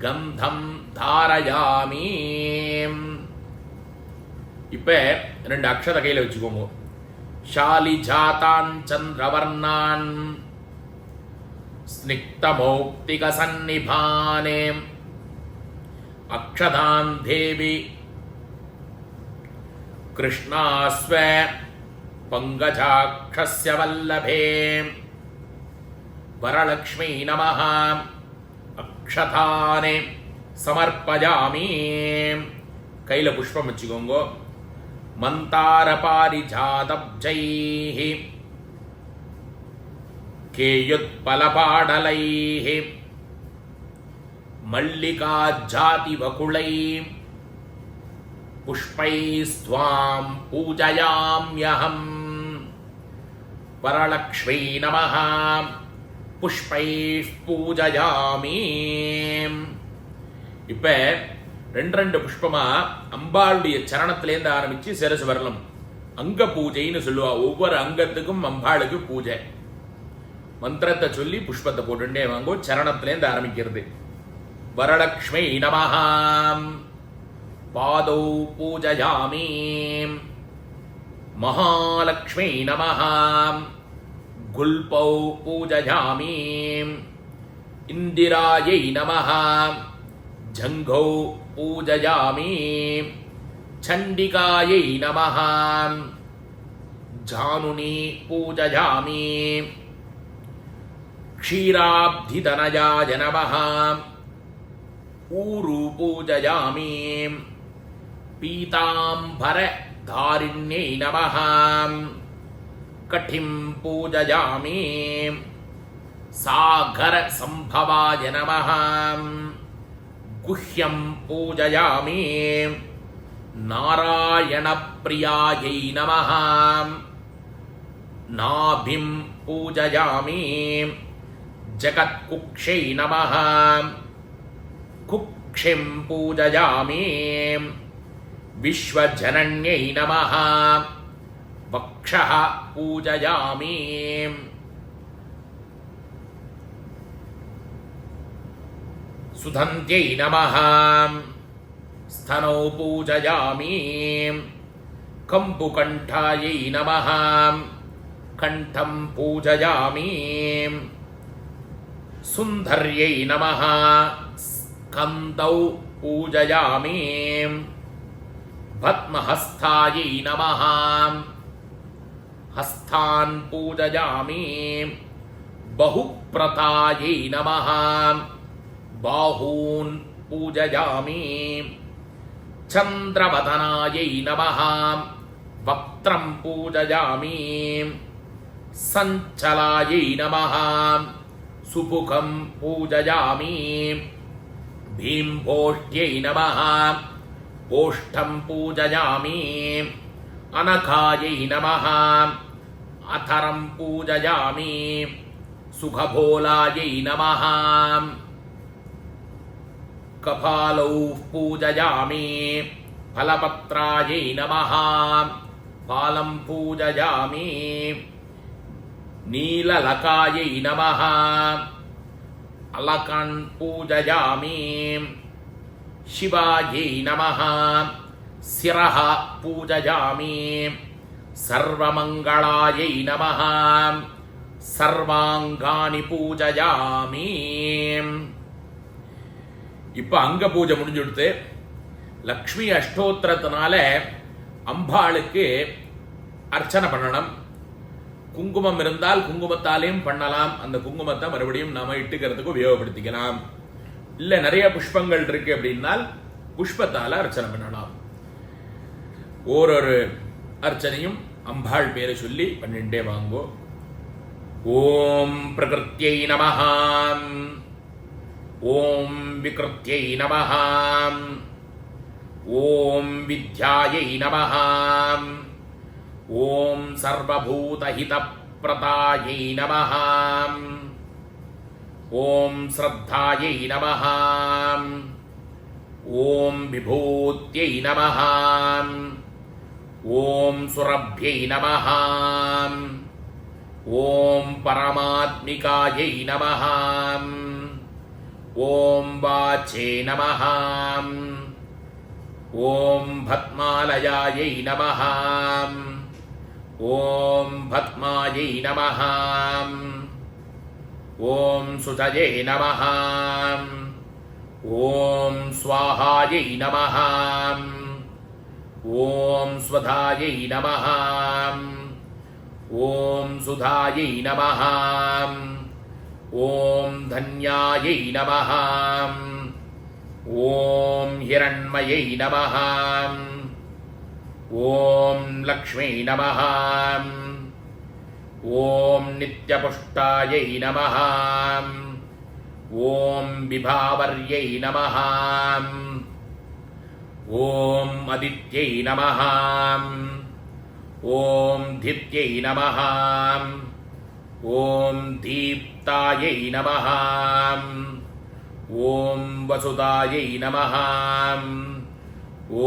கந்தம் தாரயாமி. இப்ப 2 அக்ஷத கையில வச்சுக்கோங்க. ஷாலிஜாதான் சந்திரவர்ணான் ஸ்னிக்தமௌக்திக சன்னிபானே அக்ஷதாம் தேவி கிருஷ்ணாஸ்வ பங்கஜாக்ஷஸ்ய வல்லபே வரலக்ஷ்மி நமஹ அக்ஷதானே சமர்ப்பயாமி. கையில புஷ்பம் வச்சுக்கோங்க. மந்தார பாரிஜாதப்ஜைஹி கேயுத்பலபாடலைஹி மல்லிகாஜாதி வகுளை புஷ்பைஸ்த்வாம் பூஜயாம்யஹம். வரலக்ஷ்மீ நமஹ புஷ்பைः பூஜயாமி. இப்ப ரெண்டு புஷ்பமா அம்பாளுடைய சரணத்திலேருந்து ஆரம்பிச்சு சிரசு வரலும் அங்க பூஜைன்னு சொல்லுவா. ஒவ்வொரு அங்கத்துக்கும் அம்பாளுக்கு பூஜை. மந்திரத்தை சொல்லி புஷ்பத்தை போட்டுட்டே வாங்கோ. சரணத்திலேருந்து ஆரம்பிக்கிறது. வரலக்ஷ்மி நமஹ பாதௌ பூஜயாமி. மகாலக்ஷ்மி நமஹ குல்பௌ பூஜயாமி. இந்திராயை நமஹ ஜங்கௌ பூஜயாமி. சண்டிகாயை நமஹ ஜானுனி பூஜயாமி. க்ஷீராப்திதனயாய நமஹ ஊரு பூஜயாமி. பீதாம்பர தாரிண்யை நமஹ கட்டிம் பூஜயாமி. சாகர சம்பவாய நமஹ குஹ்யம் பூஜயாமி. நாராயண பிரியாயை நமஹ நாபிம் பூஜயாமி. ஜகத்குக்ஷை நமஹ குக்ஷிம் பூஜயாமி. விஸ்வஜனன்யை நமஹ வக்ஷः பூஜயாமி. சுதந்த்யை நமஹ ஸ்தனௌ பூஜயாமி. கம்புகண்டாயை நமஹ கண்டம் பூஜயாமி. சுந்தர்யை நமஹ ஸ்கந்தௌ பூஜயாமி. பத்மஹஸ்தாயை நமஹ ஹஸ்தான் பூஜயாமி. பஹுப்ரதாயை நமஹ பாஹூன் பூஜயாமி. சந்திரவதனாயை நமஹ வக்த்ரம் பூஜயாமி. சஞ்சலாயை நமஹ சுபுகம் பூஜயாமி. பீம்போஷ்ட்யை நமஹ ஓஷ்டம் பூஜயாமி. அனகாயை நமஹ அதரம் பூஜயாமி. சுகபோலாயை நமஹ கபாலௌ பூஜயாமி. பலபத்ராயை நமஹ பாலம் பூஜயாமி. நீலலகாயை நமஹ அலகன் பூஜயாமி. சிவாயை நமஹ சிரஹ பூஜயாமி. சர்வமங்களாயை நமஹ சர்வாங்கானி பூஜயாமி. இப்ப அங்க பூஜை முடிஞ்சுடுத்து. லக்ஷ்மி அஷ்டோத்திரத்தினால அம்பாளுக்கு அர்ச்சனை பண்ணணும். குங்குமம் இருந்தால் குங்குமத்தாலையும் பண்ணலாம். அந்த குங்குமத்தை மறுபடியும் நாம இட்டுக்கிறதுக்கு உபயோகப்படுத்திக்கலாம். இல்ல நிறைய புஷ்பங்கள் இருக்கு அப்படின்னால் புஷ்பத்தால அர்ச்சனை பண்ணலாம். ஓரொரு அர்ச்சனையும் அம்பாள் பேரை சொல்லி பண்ணிட்டே வாங்கோ. ஓம் பிரகிருத்யை நமஹ. ஓம் விக்ருத்யை நமஹ. ஓம் வித்யாயை நமஹ. ஓம் சர்வபூதஹிதப்ரதாயை நமஹ. ஓம் ஸ்ரத்தாயை நமஹ. ஓம் விபூத்யை நமஹ. ஓம் சுரப்யை நமஹ. ஓம் பரமாத்மிகாயை நமஹ. ஓம் வாச்சே நமஹ. ஓம் பத்மாலயாயை நமஹ. ஓம் பத்மாயை நமஹ. ஓம் சுதயே நமஹ. ॐ स्वाहायै नमः। ॐ स्वधायै नमः। ॐ सुधायै नमः। ॐ धन्यायै नमः। ॐ हिरण्मयै नमः। ॐ लक्ष्मी नमः। ॐ नित्यपुष्टायै नमः। ॐ विभावर्यै नमः। ॐ अदित्यै नमः। ॐ धित्यै नमः। ॐ दीप्तायै नमः। ॐ वसुदायै नमः।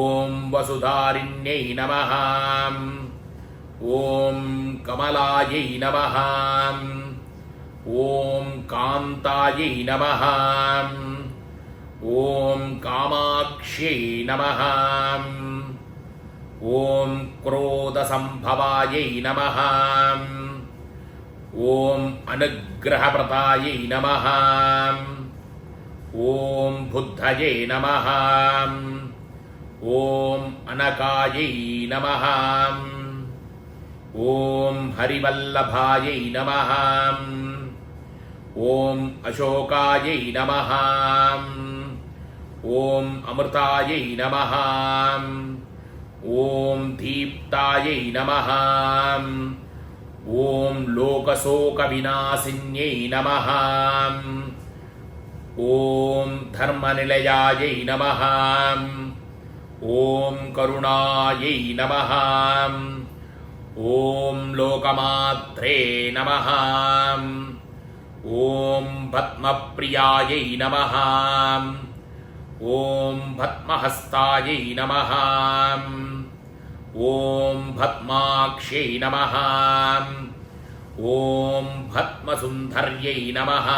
ॐ वसुधारिण्यै नमः। ॐ कमलायै नमः। ॐ कान्तायै नमः। ॐ कामाक्ष्यै नमः। ॐ क्रोधसम्भवायै नमः। ॐ अनुग्रहप्रदायै नमः। ॐ बुद्धये नमः। ॐ अनकायै नमः। ॐ हरिवल्लभायै नमः। ॐ अशोकायै नमः। ॐ अमृतायै नमः। ॐ दीप्तायै नमः। ॐ लोकशोकविनाशिन्यै नमः। ॐ धर्मनिलयायै नमः। ॐ करुणायै नमः। ॐ लोकमात्रे नमः। ॐ पद्मप्रियायै नमः। ॐ पद्महस्तायै नमः। ॐ पद्माक्ष्यै नमः। ॐ पद्मसुन्दर्यै नमः।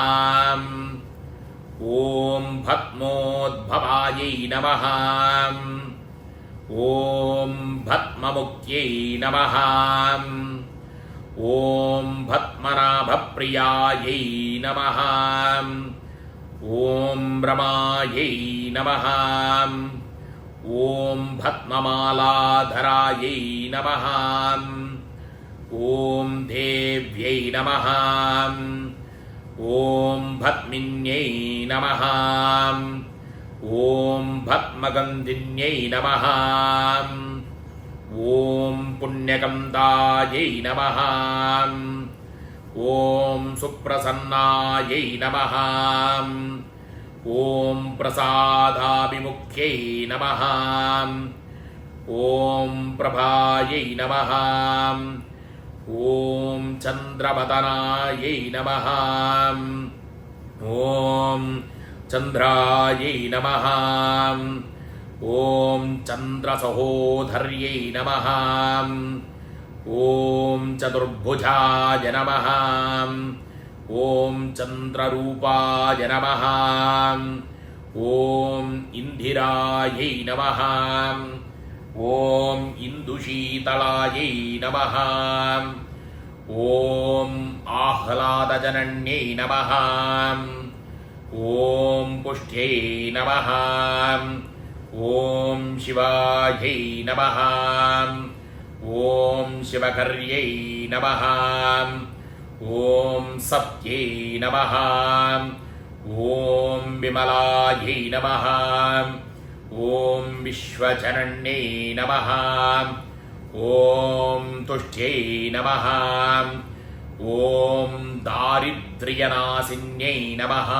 ॐ पद्मोद्भवायै नमः। ॐ पद्ममुख्यै नमः। ॐ पद्मनाभप्रियायै नमः। ॐ रमायै नमः। ॐ पद्ममालाधरायै नमः। ॐ देव्यै नमः। ॐ पद्मिन्यै नमः। ॐ पद्मगन्धिन्यै नमः। ॐ पुण्यगन्धायै नमः। ॐ सुप्रसन्नायै नमः। ॐ प्रसादाभिमुख्यै नमः। ॐ प्रभायै नमः। ॐ चन्द्रवदनायै नमः। ॐ चन्द्रायै नमः। ॐ चन्द्रसहोदर्यै नमः। ॐ चतुर्भुजाय नमः। ॐ चन्द्ररूपाय नमः। ॐ इन्दिरायै नमः। ॐ इन्दुशीतलायै नमः। ॐ आह्लादजनन्यै नमः। ॐ पुष्ट्यै नमः। ॐ शिवायै नमः। ॐ शिवकर्यै नमः। ॐ सत्यै नमः। ॐ विमलायै नमः। ॐ विश्वजनन्यै नमः। ॐ तुष्ट्यै नमः। ॐ दारिद्र्यनाशिन्यै नमः।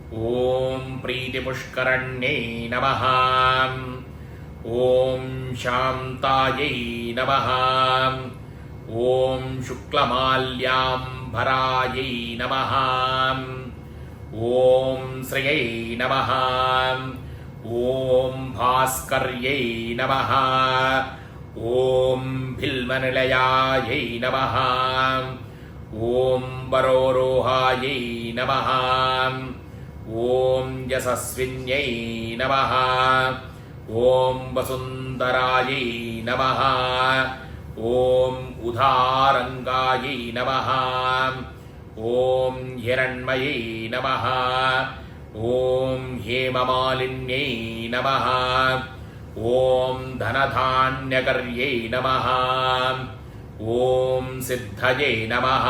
ॐ प्रीतिपुष्करण्यै नमः। ॐ शान्तायै नमः। ॐ शुक्लमाल्याम्बरायै नमः। ॐ श्रियै नमः। ॐ भास्कर्यै नमः। ॐ भिल्मनिलयायै नमः। ॐ वरोरोहायै नमः। ॐ यशस्विन्यै नमः। ॐ वसुन्धरायै नमः। ॐ उदारङ्गायै नमः। ॐ हिरण्मयै नमः। ஓம் ஹேமமாலின்யை நமஹ. ஓம் தனதான்யகர்யை நமஹ. ஓம் சித்தயை நமஹ.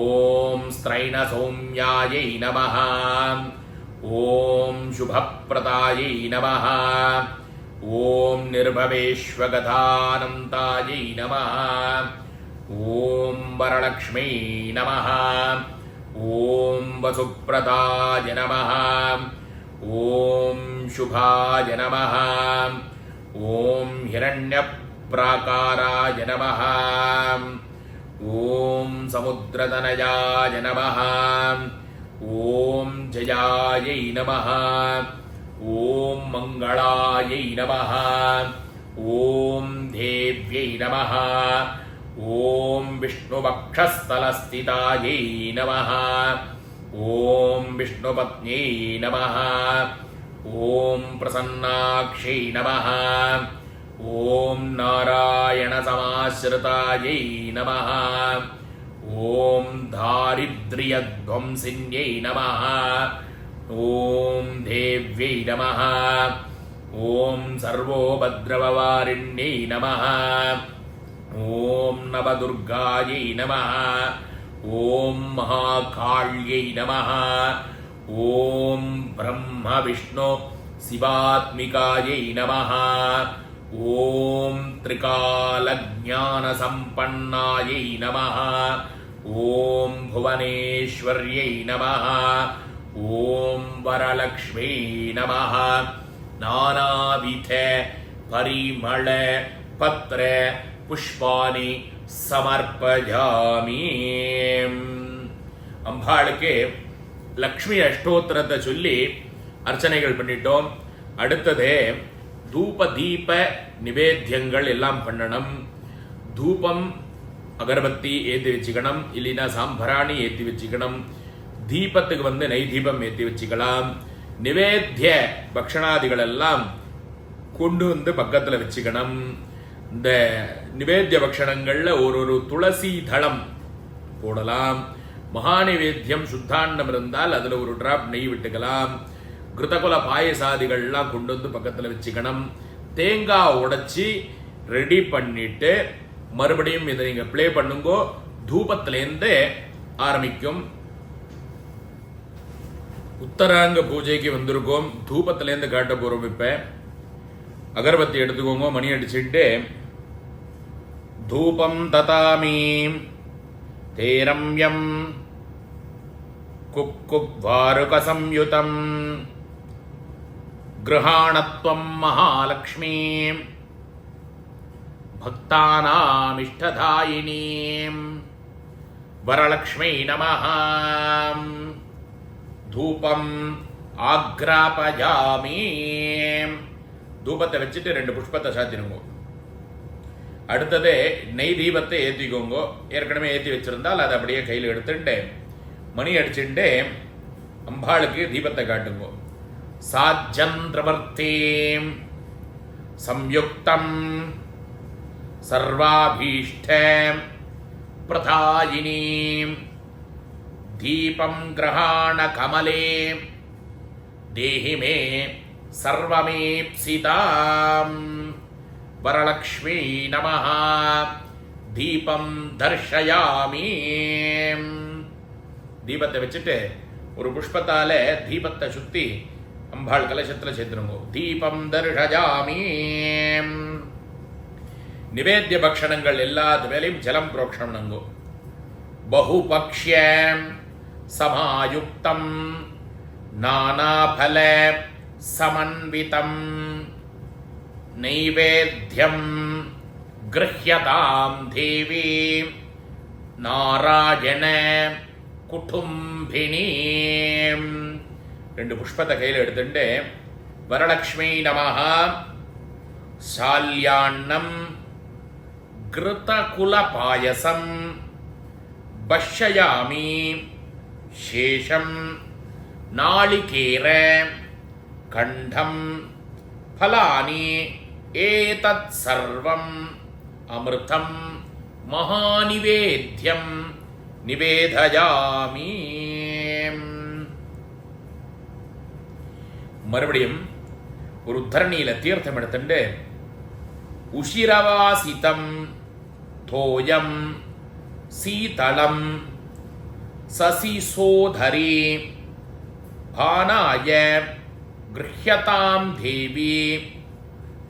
ஓம் ஸ்த்ரைணசௌம்யாயை நமஹ. ஓம் சுபப்ரதாயை நமஹ. ஓம் நிர்பவேஷ்வகதானந்தாயை நமஹ. ஓம் வரலக்ஷ்மை நமஹ. ஓம் வசுப்ரதாய நமஹ. ஓம் சுபாய நமஹ. ஓம் ஹிரண்யப்ராகாராய நமஹ. ஓம் சமுத்ரதனயாய நமஹ. ஓம் ஜயாயை நமஹ. ஓம் மங்களாயை நமஹ. ஓம் தேவ்யை நமஹ. ஓம் விஷ்ணுவக்ஷஸ்தலஸ்திதாயை நமஹ. ஓம் விஷ்ணுபத்யை நமஹ. ஓம் பிரசன்னாக்ஷை நமஹ. ஓம் நாராயணசமாஸ்ருதாயை நமஹ. ஓம் தாரித்ர்யத்வம்சின்யை நமஹ. ஓம் தேவ்யை நமஹ. ஓம் சர்வோபத்ரவவாரிண்யை நமஹ. ஓம் நவதுர்காயை நமஹ. ஓம் மகாகாள்யை நமஹ. ஓம் பிரம்ம விஷ்ணு சிவாத்மிகாயை நமஹ. ஓம் திரிகாலஜ்ஞானசம்பன்னாயை நமஹ. ஓம் புவனேஸ்வர்யை நமஹ. ஓம் வரலக்ஷ்மை நமஹ. நானாவித பரிமள பத்ர புஷ்பானி சமர்ப்பயாமி. அம்பாளுக்கு லக்ஷ்மி அஷ்டோத்திரத்தை சொல்லி அர்ச்சனைகள் பண்ணிட்டோம். அடுத்தது தூப தீப நிவேத்தியங்கள் எல்லாம் பண்ணணும். தூபம் அகர்பத்தி ஏற்றி வச்சுக்கணும், இல்லைன்னா சாம்பராணி ஏற்றி வச்சுக்கணும். தீபத்துக்கு நெய் தீபம் ஏற்றி வச்சுக்கலாம். நிவேத்திய பக்ஷணாதிகள் எல்லாம் கொண்டு பக்கத்தில் வச்சுக்கணும். இந்த நிவேத்திய பக்ஷணங்கள்ல ஒரு துளசி தளம் போடலாம். மகாநிவேத்தியம் சுத்தாண்டம் இருந்தால் அதுல ஒரு டிராப் நெய் விட்டுக்கலாம். கிருதகுல பாயசாதிகள்லாம் கொண்டு பக்கத்தில் வச்சுக்கணும். தேங்காய் உடைச்சி ரெடி பண்ணிட்டு மறுபடியும் இதை நீங்க பிளே பண்ணுங்கோ. தூபத்திலேருந்து ஆரம்பிக்கும். உத்தராங்க பூஜைக்கு வந்திருக்கோம். தூபத்திலேருந்து காட்ட போறோம். இப்ப அகர்பத்தி எடுத்துக்கோங்க. மணி அடிச்சுட்டு தூபம் ததாமி தேரம்யம் குக்குவாருக சம்யுதம் கிருஹாணத்வம் மகாலக்ஷ்மீ பக்தானாமிஷ்டதாயினீ வரலக்ஷ்மை நமஹ. தூபம் ஆக்ராபயாமி. தூபத்தை வச்சுட்டு 2 புஷ்பத்தை சாத்திருங்கோ. அடுத்தது நெய் தீபத்தை ஏற்றிக்கோங்க. ஏற்கனவே ஏற்றி வச்சிருந்தால் அதை அப்படியே கையில் எடுத்துட்டு மணி அடிச்சுட்டு அம்பாளுக்கு தீபத்தை காட்டுங்கோ. சாஜந்திரவர்த்தீம் சம்யுக்தம் சர்வாபீஷ்ட பிரதாயினீம் தீபம் கிரஹாண கமலே தேஹி மே சர்வமேப்சிதாம் வரலக்ஷ்மீ நமஹ. தீபம் தர்ஷயாமி. தீபத்தை வச்சுட்டு ஒரு புஷ்பத்தால தீபத்தை சுத்தி அம்பாள் கலசத்துல சேர்த்துருங்கோ. தீபம் தர்ஷயாமி. நிவேத்திய பக்ஷணங்கள் எல்லாத்து மேலையும் ஜலம் புரோக்ஷணங்கோ. பகுபக்ஷ்யம் சமாயுக்தம் நானாபல சமன்விதம் நைவேத்யம் கிருஹ்யதாம் தேவி நாராயண குடும்பினி. 2 புஷ்பத்தை கையில் எடுத்துட்டு வரலக்ஷ்மி நமஹ. சால்யாண்ணம் கிருதகுல பாயசம் பஷ்யயாமி. சேஷம் நாளிகேர கண்டம் ஃபலானி ஏதத் சர்வம் அமிர்தம் மகாநிவேத்யம் நிவேதயாமி. மறுபடியும் ஒரு உத்தரணியில தீர்த்தம் எடுத்துட்டு உஷிரவாசிதம் தோயம் சீதளம் சசிசோதரி பானாய கிருஹ்யதாம் தேவி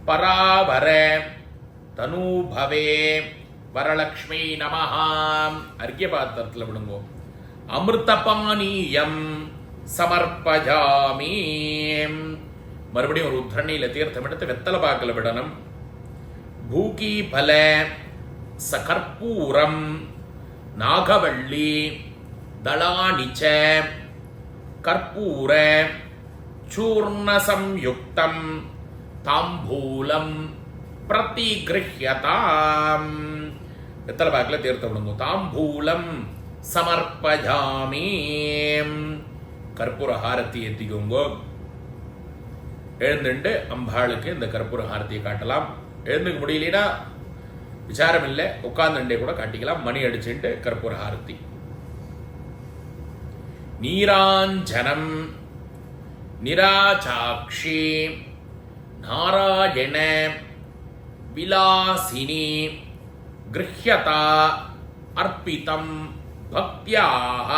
பராவர தனூபவே வரலக்ஷ்மி நமஹாம். அர்க்கிய பாத்திரத்தில் விடுங்கோ. அமிர்தபானீயம் சமர்ப்பஜாமி. மறுபடியும் ஒரு உத்தரணியில தீர்த்தம் எடுத்து வெத்தலை பாக்கல விடணும். பூகி பல சகற்பூரம் நாகவள்ளி தளானிச்ச கற்பூர சூர்ண சம்யுக்தம் தாம்பூலம் பிரதிகிருஹ்யதாம். வெத்தலை பாக்கல தீர்த்தம் விடுங்க. தாம்பூலம் சமர்ப்பஜாமி. கற்பூர ஹாரத்தி ஏத்திக்கோங்க. எழுந்துட்டு அம்பாளுக்கு இந்த கற்பூர ஹாரத்தியை காட்டலாம். எழுந்துக்க முடியலனா விசாரம் இல்லை, உட்கார்ந்துட்டே கூட காட்டிக்கலாம். மணி அடிச்சுட்டு கற்பூர ஹாரத்தி. நீராஞ்சனம் நிராசாட்சி நாராயண விலாசினி கிருஹ்யதா அர்ப்பிதம் பக்தியாக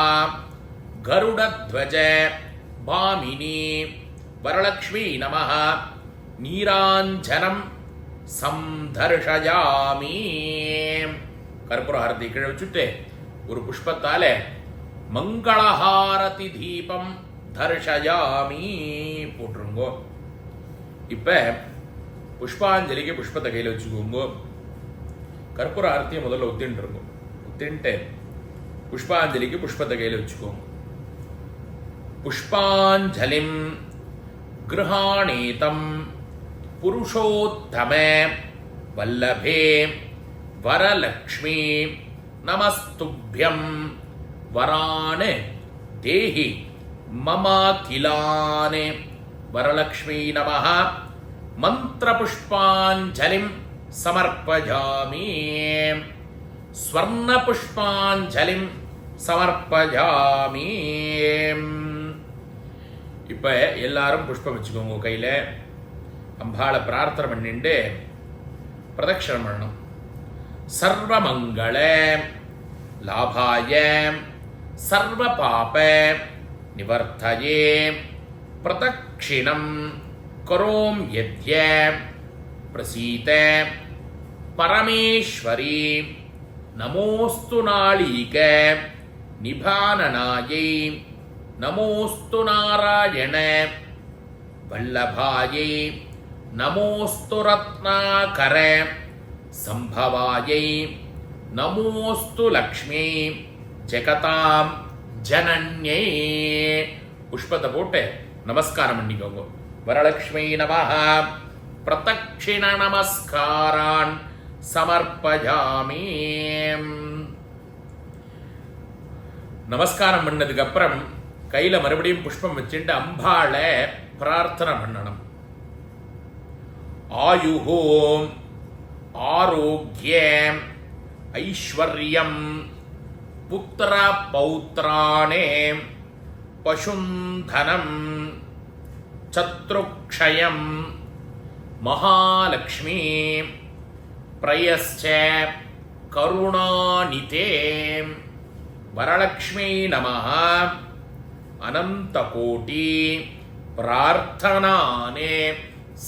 கருடத்வஜ பாமினி வரலக்ஷ்மி நமஹ நீராஞ்சனம் சம்தர்ஷயாமி. கற்பூர ஹாரதி கீழே வச்சுட்டு ஒரு புஷ்பத்தால மங்களஹாரதி தீபம் தர்ஷயாமி போட்டுருங்கோ. இப்ப புஷ்பாஞ்சலிக்கு புஷ்பத்தை கையில் வச்சுக்கோங்க. கற்பூர ஆரத்தியை முதல்ல ஒத்தின்ட்டுருங்க. ஒத்தின்ட்டு புஷ்பாஞ்சலிக்கு புஷ்பத்தை கையில் வச்சுக்கோங்க. புஷ்பாஞ்சலிம் கிருஹாணேதம் புருஷோத்தம வல்லபே வரலக்ஷ்மி நமஸ்துப்யம் வரான் தேஹி மமாகிலான் வரலக்ஷ்மி நமஹ மந்திரபுஷ்பாஞ்சலிம் சமர்ப்பஜாமி ஸ்வர்ணபுஷ்பாஞ்சலிம் சமர்ப்பஜாமி. இப்ப எல்லாரும் புஷ்பம் வச்சுக்கோங்க கையில. அம்பாளை பிரார்த்தனை பண்ணிட்டு பிரதட்சணம் பண்ணணும். சர்வமங்கள லாபாய சர்வ பாப நிவர்த்தயே பிரதட்சிணம் கரோம் யத்ய பிரசீத பரமேஸ்வரி நமோஸ்து நாளீக நிபானனாயை நமோஸ்து நாராயண வல்லபாயை நமோஸ்து ரத்னாகர சம்பவாயை நமோஸ்து லக்ஷ்மி ஜெகதாம் ஜனன்யை. புஷ்பத்தை போட்டு நமஸ்காரம் பண்ணிக்கோங்க. வரலக்ஷ்மி நமஹ பிரதட்சிண நமஸ்காரான் சமர்ப்பஜாமி. நமஸ்காரம் பண்ணதுக்கு அப்புறம் கையில மறுபடியும் புஷ்பம் வச்சுட்டு அம்பாளை பிரார்த்தனை பண்ணணும். ஆயுஹோம் ஆரோக்கியம் ஐஸ்வர்யம் புத்திர பௌத்ராணே பசுந்தனம் சத்ருக்ஷயம் மகாலக்ஷ்மி பிரயஸ்ச கருணாநிதே வரலக்ஷ்மி நமஹ அனந்தகோட்டி பிரார்த்தனானே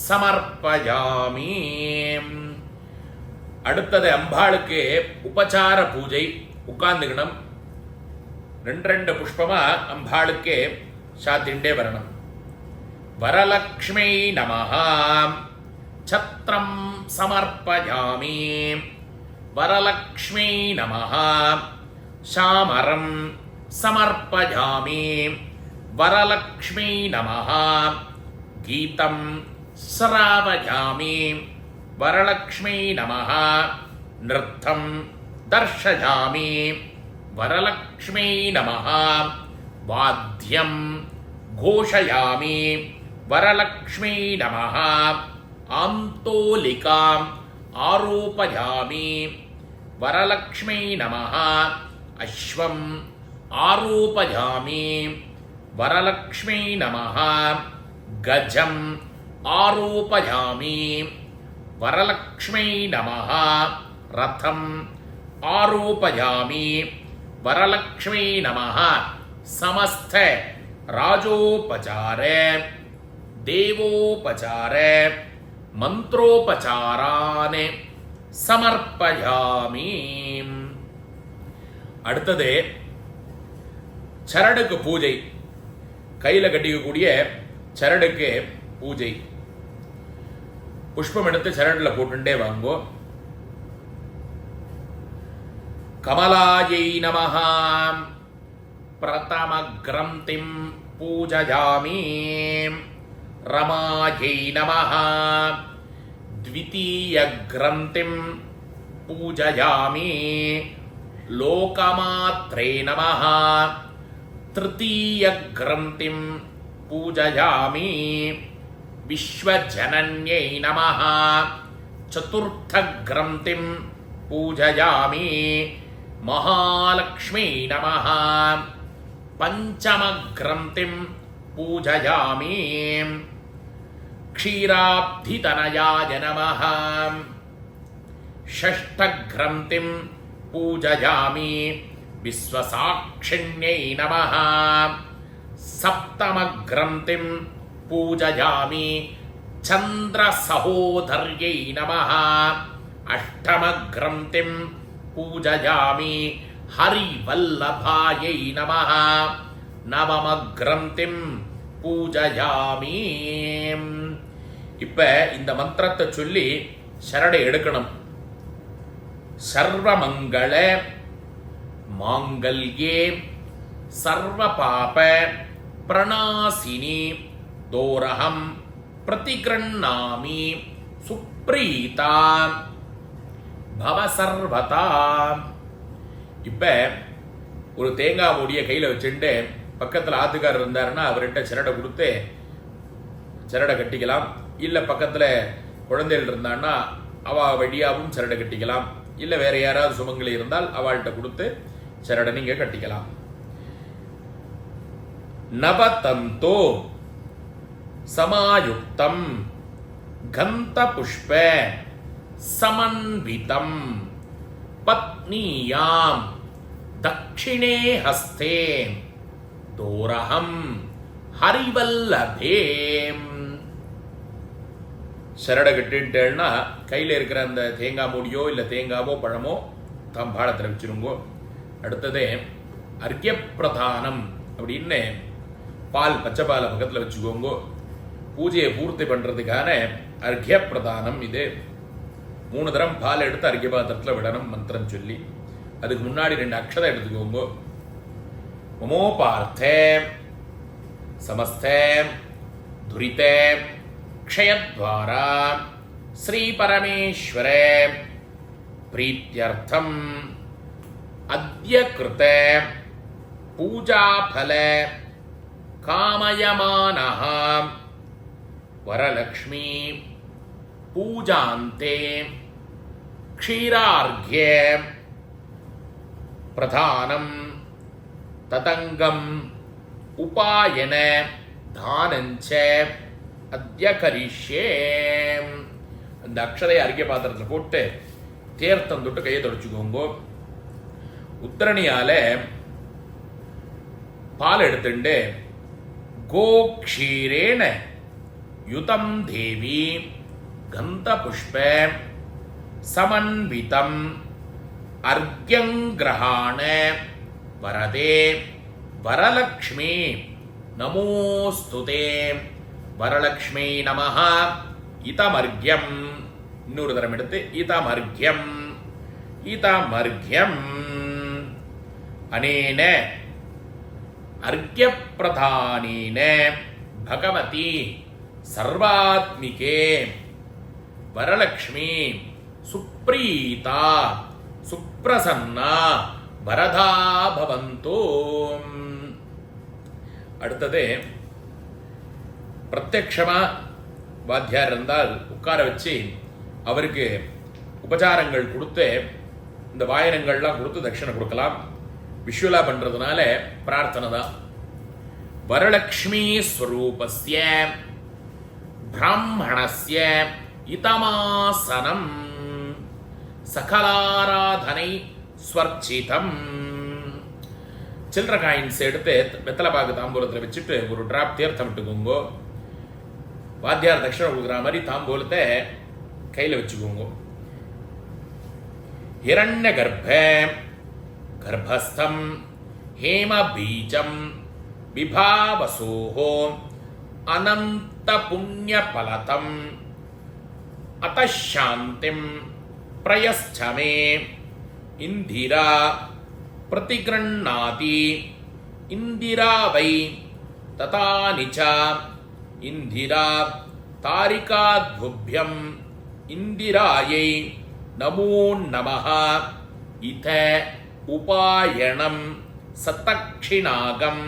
சமர்ப்பஜாமி. அடுத்தது அம்பாளுக்கு உபசார பூஜை. உட்கார்ந்துக்கணும். ரெண்டு புஷ்பமா அம்பாளுக்கு சாத்திண்டே வரணும். வரலக்ஷ்மி நமஹ சத்ரம் சமர்ப்பஜாமி வரலக்ஷ்மி நமஹ சாமரம் சமர்ப்பஜாமி வரலக்ஷ்மி நமஹ கீதம் ஸ்ராவயாமி வரலக்ஷ்மி நமஹ நிருத்தம் தர்ஷயாமி வரலக்ஷ்மி நமஹ வாத்யம் கோஷயாமி வரலக்ஷ்மி நமஹ ஆந்தோலிகாம் ஆரோபயாமி வரலக்ஷ்மி நமஹ அஸ்வம் ஆரோபயாமி வரலக்ஷ்மி நமஹ கஜம் ஆரோபயாமி வரலக்ஷ்மை நமஹ ரதம் ஆரோபயாமி வரலக்ஷ்மை நமஹ சமஸ்த ராஜோபசார தேவோபசார மந்திரோபசாரான் சமர்ப்பயாமி. அடுத்தது சரடுக்கு பூஜை. கையில கட்டிக்கக்கூடிய சரடுக்கு பூஜை. புஷ்பம் எடுத்து சரடுல போட்டுட்டே வாங்கோ. கமலாயை நமஹ பிரதம கிரந்திம் பூஜயாமி ரமாயை நமஹ த்விதீய கிரந்திம் பூஜயாமி லோகமாத்ரே நமஹ திருத்தீய கிரந்திம் பூஜயாமி விஸ்வஜனன்யை நமஹ சதுர்த்த கிரந்திம் பூஜயாமி மகாலக்ஷ்மீ நமஹ பஞ்சம கிரந்திம் பூஜயாமி க்ஷீராப்திதனயாய நமஹ ஷஷ்ட கிரந்திம் பூஜயாமி விஸ்வசாக்ஷிண்யை நமஹ சப்தம கிரந்திம் பூஜயாமி சந்திர சகோதர்யை நமஹ அஷ்டம கிரந்திம் பூஜயாமி ஹரிவல்லபாயை நமஹ நவம கிரந்திம் பூஜயாமி. இப்ப இந்த மந்திரத்தை சொல்லி சரடை எடுக்கணும். சர்வமங்கள மாங்கல்யே சர்வ பாப பிரணாசினி தோரகம் பிரதிகிருண்ணாமி சுப்ரீதா பவ சர்வதா. இப்ப ஒரு தேங்காய் மூடிய கையில வச்சுட்டு பக்கத்துல ஆத்துக்காரர் இருந்தாருன்னா அவர்கிட்ட சரடை கொடுத்து சரடை கட்டிக்கலாம். இல்ல பக்கத்துல குழந்தைகள் இருந்தான்னா அவ வழியாவும் சரடை கட்டிக்கலாம். இல்ல வேற யாராவது சுமங்கலி இருந்தால் அவள்கிட்ட கொடுத்து சரடை நீங்க கட்டிக்கலாம். நவதந்தோ சமாயுக்தம் கந்த புஷ்ப சமன்விதம் பத்னியாம் தக்ஷிணே ஹஸ்தே தோரகம் ஹரிவல்லபே. சரடை கட்டிட்டேன்னா கையில் இருக்கிற அந்த தேங்காய் மூடியோ இல்லை தேங்காவோ பழமோ தாம்பாளத்தில் வச்சிருங்கோ. அடுத்ததே அர்க்கிய பிரதானம் அப்படின்னு பால் பச்சை பாலை பக்கத்தில் வச்சுக்கோங்கோ. பூஜையை பூர்த்தி பண்ணுறதுக்கான அர்க்கிய பிரதானம் இது. 3 தரம் பால் எடுத்து அர்க்கிய பாத்திரத்தில் விடணும் மந்திரம் சொல்லி. அதுக்கு முன்னாடி 2 அக்ஷதை எடுத்துக்கோங்கோ. மமோபார்த்தே சமஸ்தே துரிதே க்ஷயத்வாரா ஸ்ரீ பரமேஸ்வரே பிரீத்யர்த்தம் அத்ய கிருத பூஜாபல காமயமானஹ வரலக்ஷ்மி பூஜாந்தே க்ஷீரார்க்ய பிரதானம் ததங்கம் உபாயன தானஞ்ச அத்ய கரிஷ்யே. அந்த அக்ஷதை அர்க்கிய பாத்திரத்தில் போட்டு தீர்த்தம் தொட்டு கையை தொடச்சுக்கோங்கோ. உத்தரணியால பால் எடுத்துண்டு கோக்ஷீரேன யுதம் தேவி கந்த புஷ்ப சமன்விதம் அர்க்யங்கிரஹாண வரதே வரலக்ஷ்மி நமோஸ்துதே வரலக்ஷ்மி நமஹ இதமர்க்யம். இன்னொரு தரம் எடுத்து இதமர்க்யம் இதமர்க்யம். அனேன அர்க்ய பிரதானேன பகவதி சர்வாத்மிகே வரலக்ஷ்மி சுப்ரீதா சுப்ரசன்னா வரதா பவந்தோ. அடுத்தது பிரத்யக்ஷமா வாத்தியார் இருந்தால் உட்கார வச்சு அவருக்கு உபச்சாரங்கள் கொடுத்து இந்த வாயனங்கள்லாம் கொடுத்து தட்சிணை கொடுக்கலாம். விஷுவலா பண்றதுனால பிரார்த்தனை தான். வரலக்ஷ்மி ஸ்வரூபஸ்ய பிராமணஸ்ய இதமாசனம் சகலாராதனை ஸ்வர்ச்சிதம். சில்லற காயின்ஸ் எடுத்து வெத்தலைப்பாக்கு தாம்பூலத்தில் வச்சுட்டு ஒரு டிராப் தீர்த்தம் விட்டுக்கோங்க. வாத்தியார் தட்சிணை கொடுக்குற மாதிரி தாம்பூலத்தை கையில் வச்சுக்கோங்க. ஹிரண்ய கர்ப்பஸ்தம் ஹேம பீஜம் விபாவசோஹோ அனந்த புண்ணிய பலதம் அதாந்திம் பிரயஸ்சமே இந்திரா பிரதிகிருண்ணாதி இந்திரா வை ததானிச்ச இந்திரா தாரிகாத்புப்யம் இந்திராயை நமோ நமஹ இத உபாயணம் சதக்ஷிணாகம்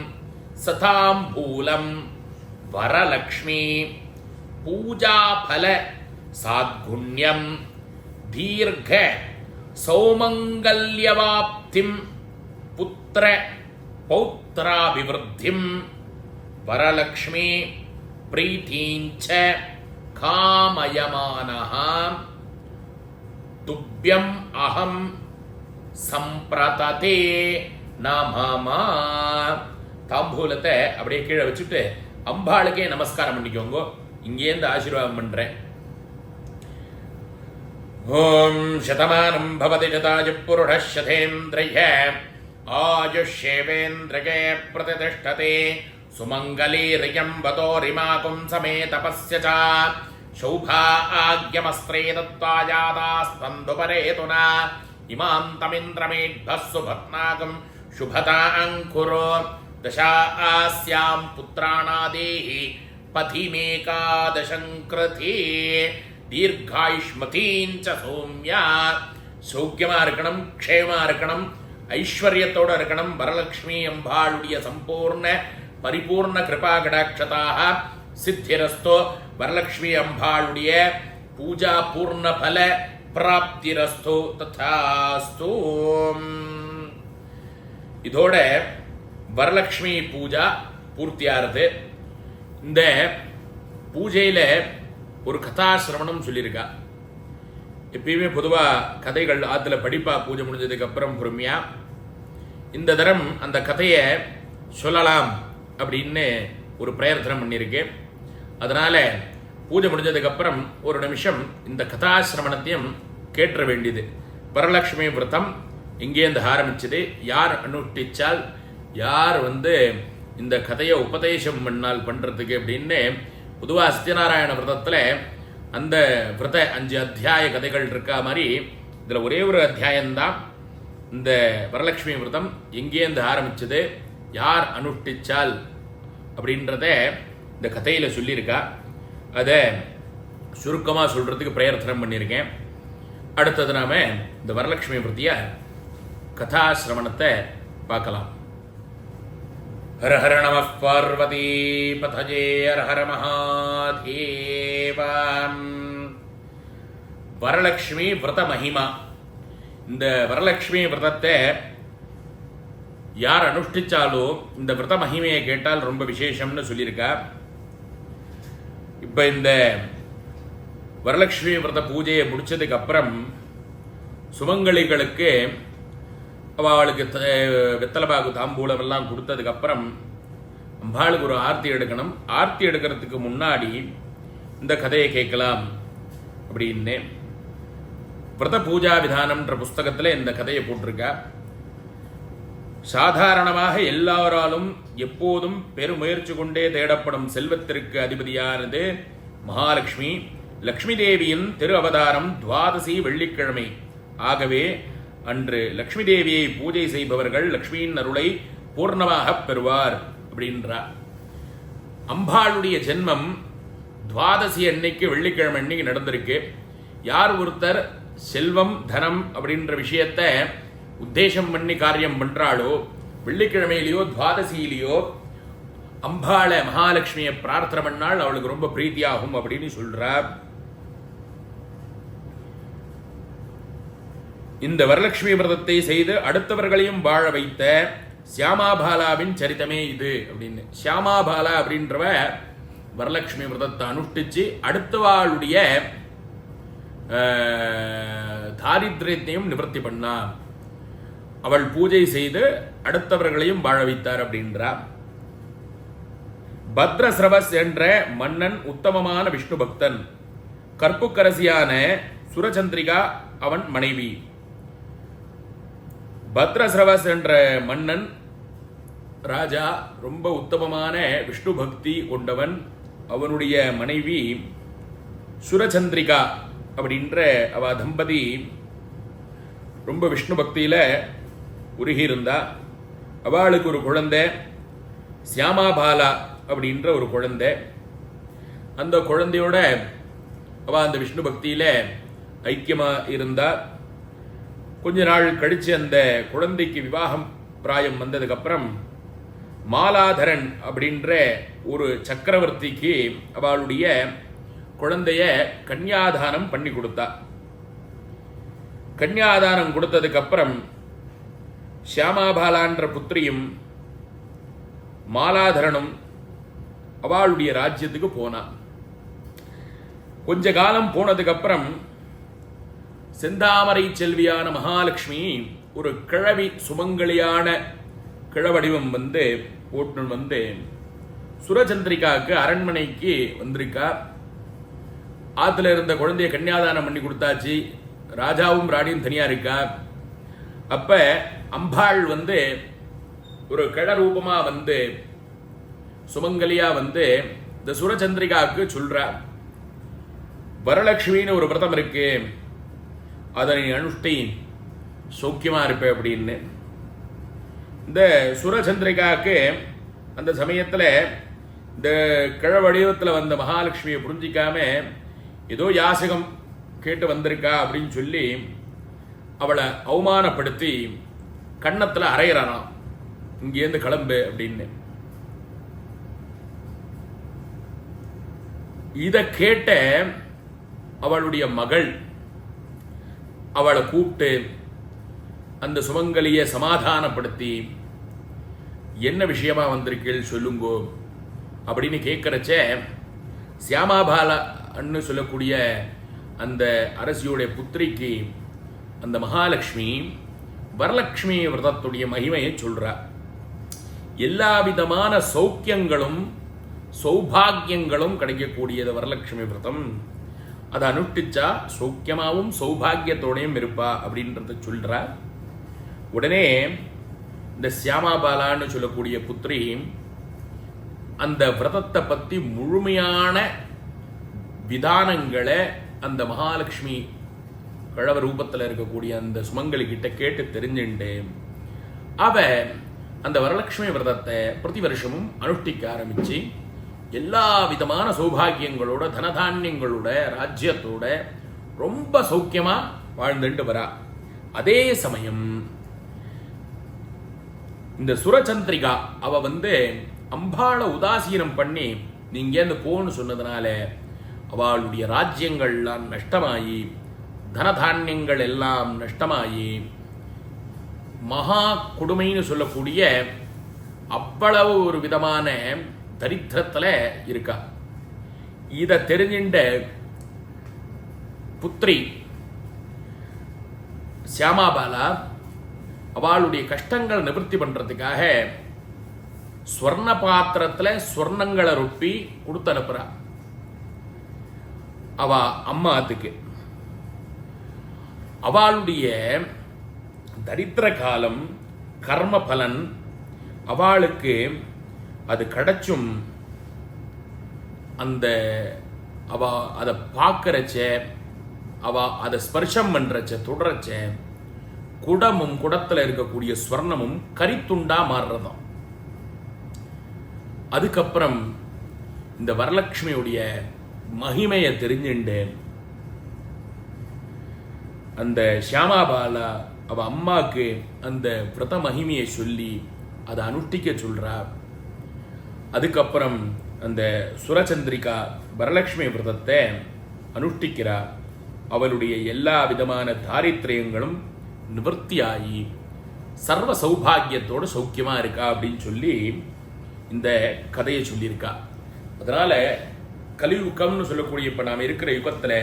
சதாம்பூலம் வரலக்ஷ்மி பூஜாபல சாத்குண்யம் தீர்க்க சௌமங்கல்யவாப்திம் புத்திர பௌத்ராபிவிருத்திம் வரலக்ஷ்மி பிரீதீஞ்ச காமயமானஹ துப்யம் அகம் சம்பிரததே நமமா. தாம்பூலத்தை அப்படியே கீழே வச்சுட்டு அம்பாளுக்கே நமஸ்காரம் பண்ணிக்கோங்க. இங்கேருந்து ஆசீர்வாதம் பண்றேன். ஓம் சதமானம் பவதி சதாய புருஷ சதேந்திரிய ஆயுஷ்யேவேந்திரகே பிரதிஷ்டதே சுமங்கலீரியம் வதோரிமாகும் சமே தபஸ்ய ச சௌபாக்யமஸ்திரே தத்வாஜாதாஸ்தந்துபரேதுனா இமாம் தமிந்திரமேத்பஸ் சுபத்னாகம் சுபதாங்குரோ தசாஸ்யாம் புத்ராணாதேஹி பதிமேகாதசங்கிருதி தீர்காயுஷ்மதீஞ்ச சௌமியா. சௌக்கியமா இருக்கணும், க்ஷேமா இருக்கணும், ஐஸ்வர்யத்தோட இருக்கணும். வரலட்சுமி அம்பாளுடைய சம்பூர்ண பரிபூர்ண கிருபா கடாட்சதாக சித்திரஸ்தோ. வரலட்சுமி அம்பாளுடைய பூஜா பூர்ண பல பிராப்திரஸ்தோ ததாஸ்து. இதோட வரலட்சுமி பூஜா பூர்த்தியாகிறது. இந்த பூஜையில ஒரு கதாசிரவணம் சொல்லியிருக்கா. எப்பயுமே பொதுவா கதைகள் ஆத்துல படிப்பா பூஜை முடிஞ்சதுக்கு அப்புறம் பொறுமையா. இந்த தரம் அந்த கதையை சொல்லலாம் அப்படின்னு ஒரு பிரயத்தனம் பண்ணியிருக்கேன். அதனால பூஜை முடிஞ்சதுக்கு அப்புறம் ஒரு நிமிஷம் இந்த கதாசிரவணத்தையும் கேட்டுற வேண்டியது. வரலட்சுமி விரதம் எங்கேருந்து ஆரம்பிச்சது, யார் அனுஷ்டிச்சால், யார் இந்த கதையை உபதேசம் பண்ணால் பண்றதுக்கு அப்படின்னு. பொதுவாக சத்யநாராயண விரதத்தில் அந்த விரத 5 அத்தியாய கதைகள் இருக்கா மாதிரி இதில் ஒரே ஒரு அத்தியாயம்தான் இந்த வரலட்சுமி விரதம் எங்கேருந்து ஆரம்பிச்சது, யார் அனுஷ்டிச்சால் அப்படின்றத இந்த கதையில் சொல்லியிருக்கா. அதை சுருக்கமாக சொல்றதுக்கு பிரயத்தனம் பண்ணியிருக்கேன். அடுத்தது நாம இந்த வரலட்சுமி விரதிய கதாசிரவணத்தை பார்க்கலாம். ஹர ஹர நம பார்வதி பதஜே ஹர ஹர மகாதேவம். வரலட்சுமி விரத மகிமா. இந்த வரலட்சுமி விரதத்தை யார் அனுஷ்டிச்சாலும் இந்த விரத மகிமையை கேட்டால் ரொம்ப விசேஷம்னு சொல்லியிருக்கா. இப்ப இந்த வரலட்சுமி விரத பூஜையை முடிச்சதுக்கு அப்புறம் சுமங்கலிகளுக்கு அவளுக்கு வெத்தலைபாகு தாம்பூலம் எல்லாம் கொடுத்ததுக்கு அப்புறம் அம்பாளுக்கு ஒரு ஆர்த்தி எடுக்கணும். ஆர்த்தி எடுக்கிறதுக்கு முன்னாடி இந்த கதையை கேட்கலாம் அப்படின்னு விரத பூஜா விதானம்ன்ற புஸ்தகத்தில் இந்த கதையை போட்டிருக்கா. சாதாரணமாக எல்லாராலும் எப்போதும் பெருமுயற்சி கொண்டே தேடப்படும் செல்வத்திற்கு அதிபதியானது மகாலட்சுமி. லக்ஷ்மி தேவியின் திரு அவதாரம் துவாதசி வெள்ளிக்கிழமை. ஆகவே அன்று லக்ஷ்மி தேவியை பூஜை செய்பவர்கள் லக்ஷ்மியின் அருளை பூர்ணமாக பெறுவார் அப்படின்றார். அம்பாளுடைய ஜென்மம் துவாதசி அன்னைக்கு வெள்ளிக்கிழமை அன்னைக்கு நடந்திருக்கு. யார் ஒருத்தர் செல்வம் தனம் அப்படின்ற விஷயத்தை உத்தேசம் பண்ணி காரியம் பண்றாளோ, வெள்ளிக்கிழமையிலையோ துவாதசியிலையோ அம்பாள மகாலட்சுமியை பிரார்த்தனை பண்ணால் அவளுக்கு ரொம்ப பிரீத்தியாகும் அப்படின்னு சொல்றார். இந்த வரலட்சுமி விரதத்தை செய்து அடுத்தவர்களையும் வாழ வைத்த சியாமாபாலாவின் சரித்தமே இது அப்படின்னு. சியாமாபாலா அப்படின்றவ வரலட்சுமி விரதத்தை அனுஷ்டிச்சு அடுத்தவாளுடைய தாரித்ரியத்தையும் நிவர்த்தி பண்ணா. அவள் பூஜை செய்து அடுத்தவர்களையும் வாழ வைத்தார் அப்படின்றார். பத்ரஸ்ரவஸ் என்ற மன்னன் உத்தமமான விஷ்ணு பக்தன். கற்புக்கரசியான சுரச்சந்திரிகா அவன் மனைவி. பத்ரஸ்ரவஸ் என்ற மன்னன் ராஜா ரொம்ப உத்தமமான விஷ்ணு பக்தி கொண்டவன். அவனுடைய மனைவி சுரச்சந்திரிகா அப்படின்ற அவ தம்பதி ரொம்ப விஷ்ணு பக்தியில உருகி இருந்தா. அவளுக்கு ஒரு குழந்தை சியாமாபாலா அப்படின்ற ஒரு குழந்தை. அந்த குழந்தையோட அவ அந்த விஷ்ணு பக்தியில ஐக்கியமா இருந்தா. கொஞ்ச நாள் கழிச்சு அந்த குழந்தைக்கு விவாகம் பிராயம் வந்ததுக்கு அப்புறம் மாலாதரன் அப்படின்ற ஒரு சக்கரவர்த்திக்கு அவளுடைய குழந்தைய கன்னியாதானம் பண்ணி கொடுத்தா. கன்னியாதானம் கொடுத்ததுக்கு அப்புறம் சியாமாபாலான்ற புத்திரியும் மாலாதரனும் அவளுடைய ராஜ்யத்துக்கு போனா. கொஞ்ச காலம் போனதுக்கு அப்புறம் செந்தாமரை செல்வியான மகாலட்சுமி ஒரு கிழவி சுமங்கலியான கிழவடிவம் போட்டு சுரச்சந்திரிகாவுக்கு அரண்மனைக்கு வந்திருக்கா. ஆத்துல இருந்த குழந்தைய கன்னியாதானம் பண்ணி கொடுத்தாச்சு. ராஜாவும் ராணியும் தனியா இருக்கா. அப்ப அம்பாள் ஒரு கிழ ரூபமா சுமங்கலியா இந்த சுரச்சந்திரிகாவுக்கு சொல்றா, வரலட்சுமின்னு ஒரு விரதம் இருக்கு, அதனை அனுஷ்டி சௌக்கியமா இருப்ப அப்படின்னு. இந்த சுரச்சந்திரிகாவுக்கு அந்த சமயத்துல இந்த கிழ வடிவத்தில் வந்த மகாலட்சுமியை புரிஞ்சிக்காம ஏதோ யாசகம் கேட்டு வந்திருக்கா அப்படின்னு சொல்லி அவளை அவமானப்படுத்தி கன்னத்துல அரையிறானாம், இங்கேருந்து கிளம்பு அப்படின்னு. இத கேட்ட அவளுடைய மகள் அவளை கூப்பிட்டு அந்த சுமங்கலிய சமாதானப்படுத்தி என்ன விஷயமா வந்திருக்கீள் சொல்லுங்கோ அப்படின்னு கேட்கறச்ச, சியாமாபாலன்னு சொல்லக்கூடிய அந்த அரசியுடைய புத்திரிக்கு அந்த மகாலட்சுமி வரலட்சுமி விரதத்துடைய மகிமையை சொல்றா. எல்லா விதமான சௌக்கியங்களும் சௌபாகியங்களும் கிடைக்கக்கூடியது வரலட்சுமி விரதம். அதை அனுஷ்டிச்சா சௌக்கியமாவும் சௌபாகியத்தோடையும் இருப்பா அப்படின்றத சொல்றா. உடனே இந்த சியாமாபாலான்னு சொல்லக்கூடிய புத்திரி அந்த விரதத்தை பத்தி முழுமையான விதானங்களை அந்த மகாலட்சுமி கழவ ரூபத்தில் இருக்கக்கூடிய அந்த சுமங்கலி கிட்ட கேட்டு தெரிஞ்சுண்டு அவ அந்த வரலட்சுமி விரதத்தை பிரதி வருஷமும் அனுஷ்டிக்க ஆரம்பிச்சு எல்லா விதமான சௌபாகியங்களோட தனதானியங்களோட ராஜ்யத்தோட ரொம்ப சௌக்கியமா வாழ்ந்துட்டு வரா. அதே சமயம் இந்த சுரச்சந்திரிகா அவ அம்பாளை உதாசீனம் பண்ணி நீங்க இருந்து போன்னு சொன்னதுனால அவளுடைய ராஜ்யங்கள்லாம் நஷ்டமாயி தனதானியங்கள் எல்லாம் நஷ்டமாயி மகா கொடுமைன்னு சொல்லக்கூடிய அவ்வளவு ஒரு விதமான தரித்திரத்துல இருக்கா. இத தெரிஞ்சின்ற புத்திரி சியாமாபாலா அவளுடைய கஷ்டங்கள் நிவர்த்தி பண்றதுக்காக ஸ்வர்ண பாத்திரத்துல ஸ்வர்ணங்களை ரொப்பி கொடுத்து அனுப்புறா அவ அம்மாத்துக்கு. அவளுடைய தரித்திர காலம் கர்ம பலன் அவளுக்கு அது கிடைச்சும் அந்த அவ அதை பார்க்கறச்ச அவ அதை ஸ்பர்ஷம் பண்றச்ச தொடரச்ச குடமும் குடத்துல இருக்கக்கூடிய ஸ்வர்ணமும் கரித்துண்டா மாறுறதாம். அதுக்கப்புறம் இந்த வரலட்சுமியுடைய மகிமையை தெரிஞ்சுண்டு அந்த சியாமாபாலா அவ அம்மாக்கு அந்த விரத மகிமையை சொல்லி அதை அனுஷ்டிக்க சொல்றா. அதுக்கப்புறம் அந்த சுரச்சந்திரிகா வரலட்சுமி விரதத்தை அனுஷ்டிக்கிறா. அவளுடைய எல்லா விதமான தாரித்ரியங்களும் நிவர்த்தியாகி சர்வ சௌபாகியத்தோடு சௌக்கியமா இருக்கா அப்படின்னு சொல்லி இந்த கதையை சொல்லியிருக்கா. அதனால கலியுகம்னு சொல்லக்கூடிய இப்போ நாம் இருக்கிற யுகத்தில்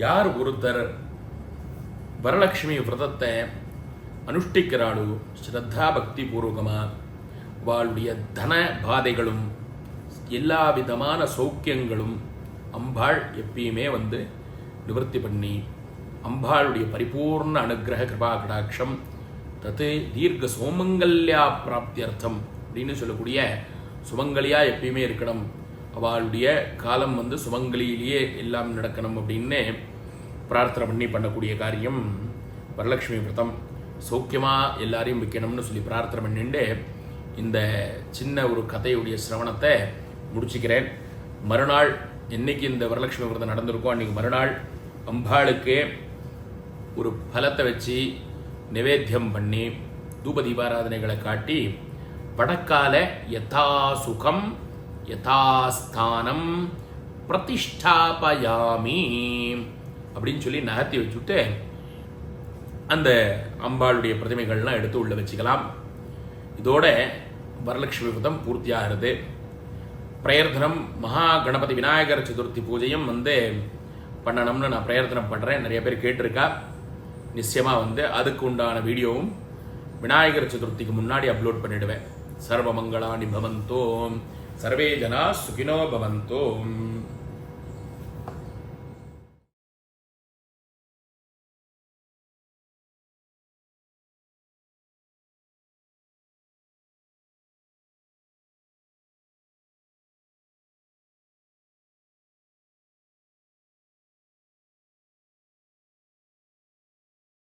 யார் ஒருத்தர் வரலட்சுமி விரதத்தை அனுஷ்டிக்கிறாளோ ஸ்ரத்தா பக்தி பூர்வகமாக அவளுடைய தன பாதைகளும் எல்லா விதமான சௌக்கியங்களும் அம்பாள் எப்பயுமே நிவர்த்தி பண்ணி அம்பாளுடைய பரிபூர்ண அனுகிரக கிருபா கடாட்சம் தத்து தீர்க்க சோமங்கல்யா பிராப்தியர்த்தம் அப்படின்னு சொல்லக்கூடிய சுமங்கலியா எப்பயுமே இருக்கணும், அவளுடைய காலம் சுமங்கலியிலேயே எல்லாம் நடக்கணும் அப்படின்னு பிரார்த்தனை பண்ணி பண்ணக்கூடிய காரியம் வரலட்சுமி விரதம். சௌக்கியமாக எல்லாரையும் வைக்கணும்னு சொல்லி பிரார்த்தனை பண்ணிட்டு இந்த சின்ன ஒரு கதையுடைய சிரவணத்தை முடிச்சுக்கிறேன். மறுநாள் என்னைக்கு இந்த வரலட்சுமி விரதம் நடந்திருக்கோ அன்றைக்கி மறுநாள் அம்பாளுக்கு ஒரு பலத்தை வச்சு நிவேத்தியம் பண்ணி தூப தீபாராதனைகளை காட்டி படக்கால யதா சுகம் யதாஸ்தானம் பிரதிஷ்டாபயாமி அப்படின்னு சொல்லி நகர்த்தி வச்சுட்டு அந்த அம்பாளுடைய பிரதிமைகள்லாம் எடுத்து உள்ள வச்சுக்கலாம். இதோட வரலட்சுமி விரதம் பூர்த்தி ஆகிறது. பிரயர்த்தனம் மகா கணபதி விநாயகர் சதுர்த்தி பூஜையும் பண்ணணும்னு நான் பிரயர்த்தனம் பண்ணுறேன். நிறைய பேர் கேட்டிருக்கா. நிச்சயமாக அதுக்கு உண்டான வீடியோவும் விநாயகர் சதுர்த்திக்கு முன்னாடி அப்லோட் பண்ணிடுவேன். சர்வமங்களானி பவந்தோம், சர்வே ஜனா சுகினோ பவந்தோம்.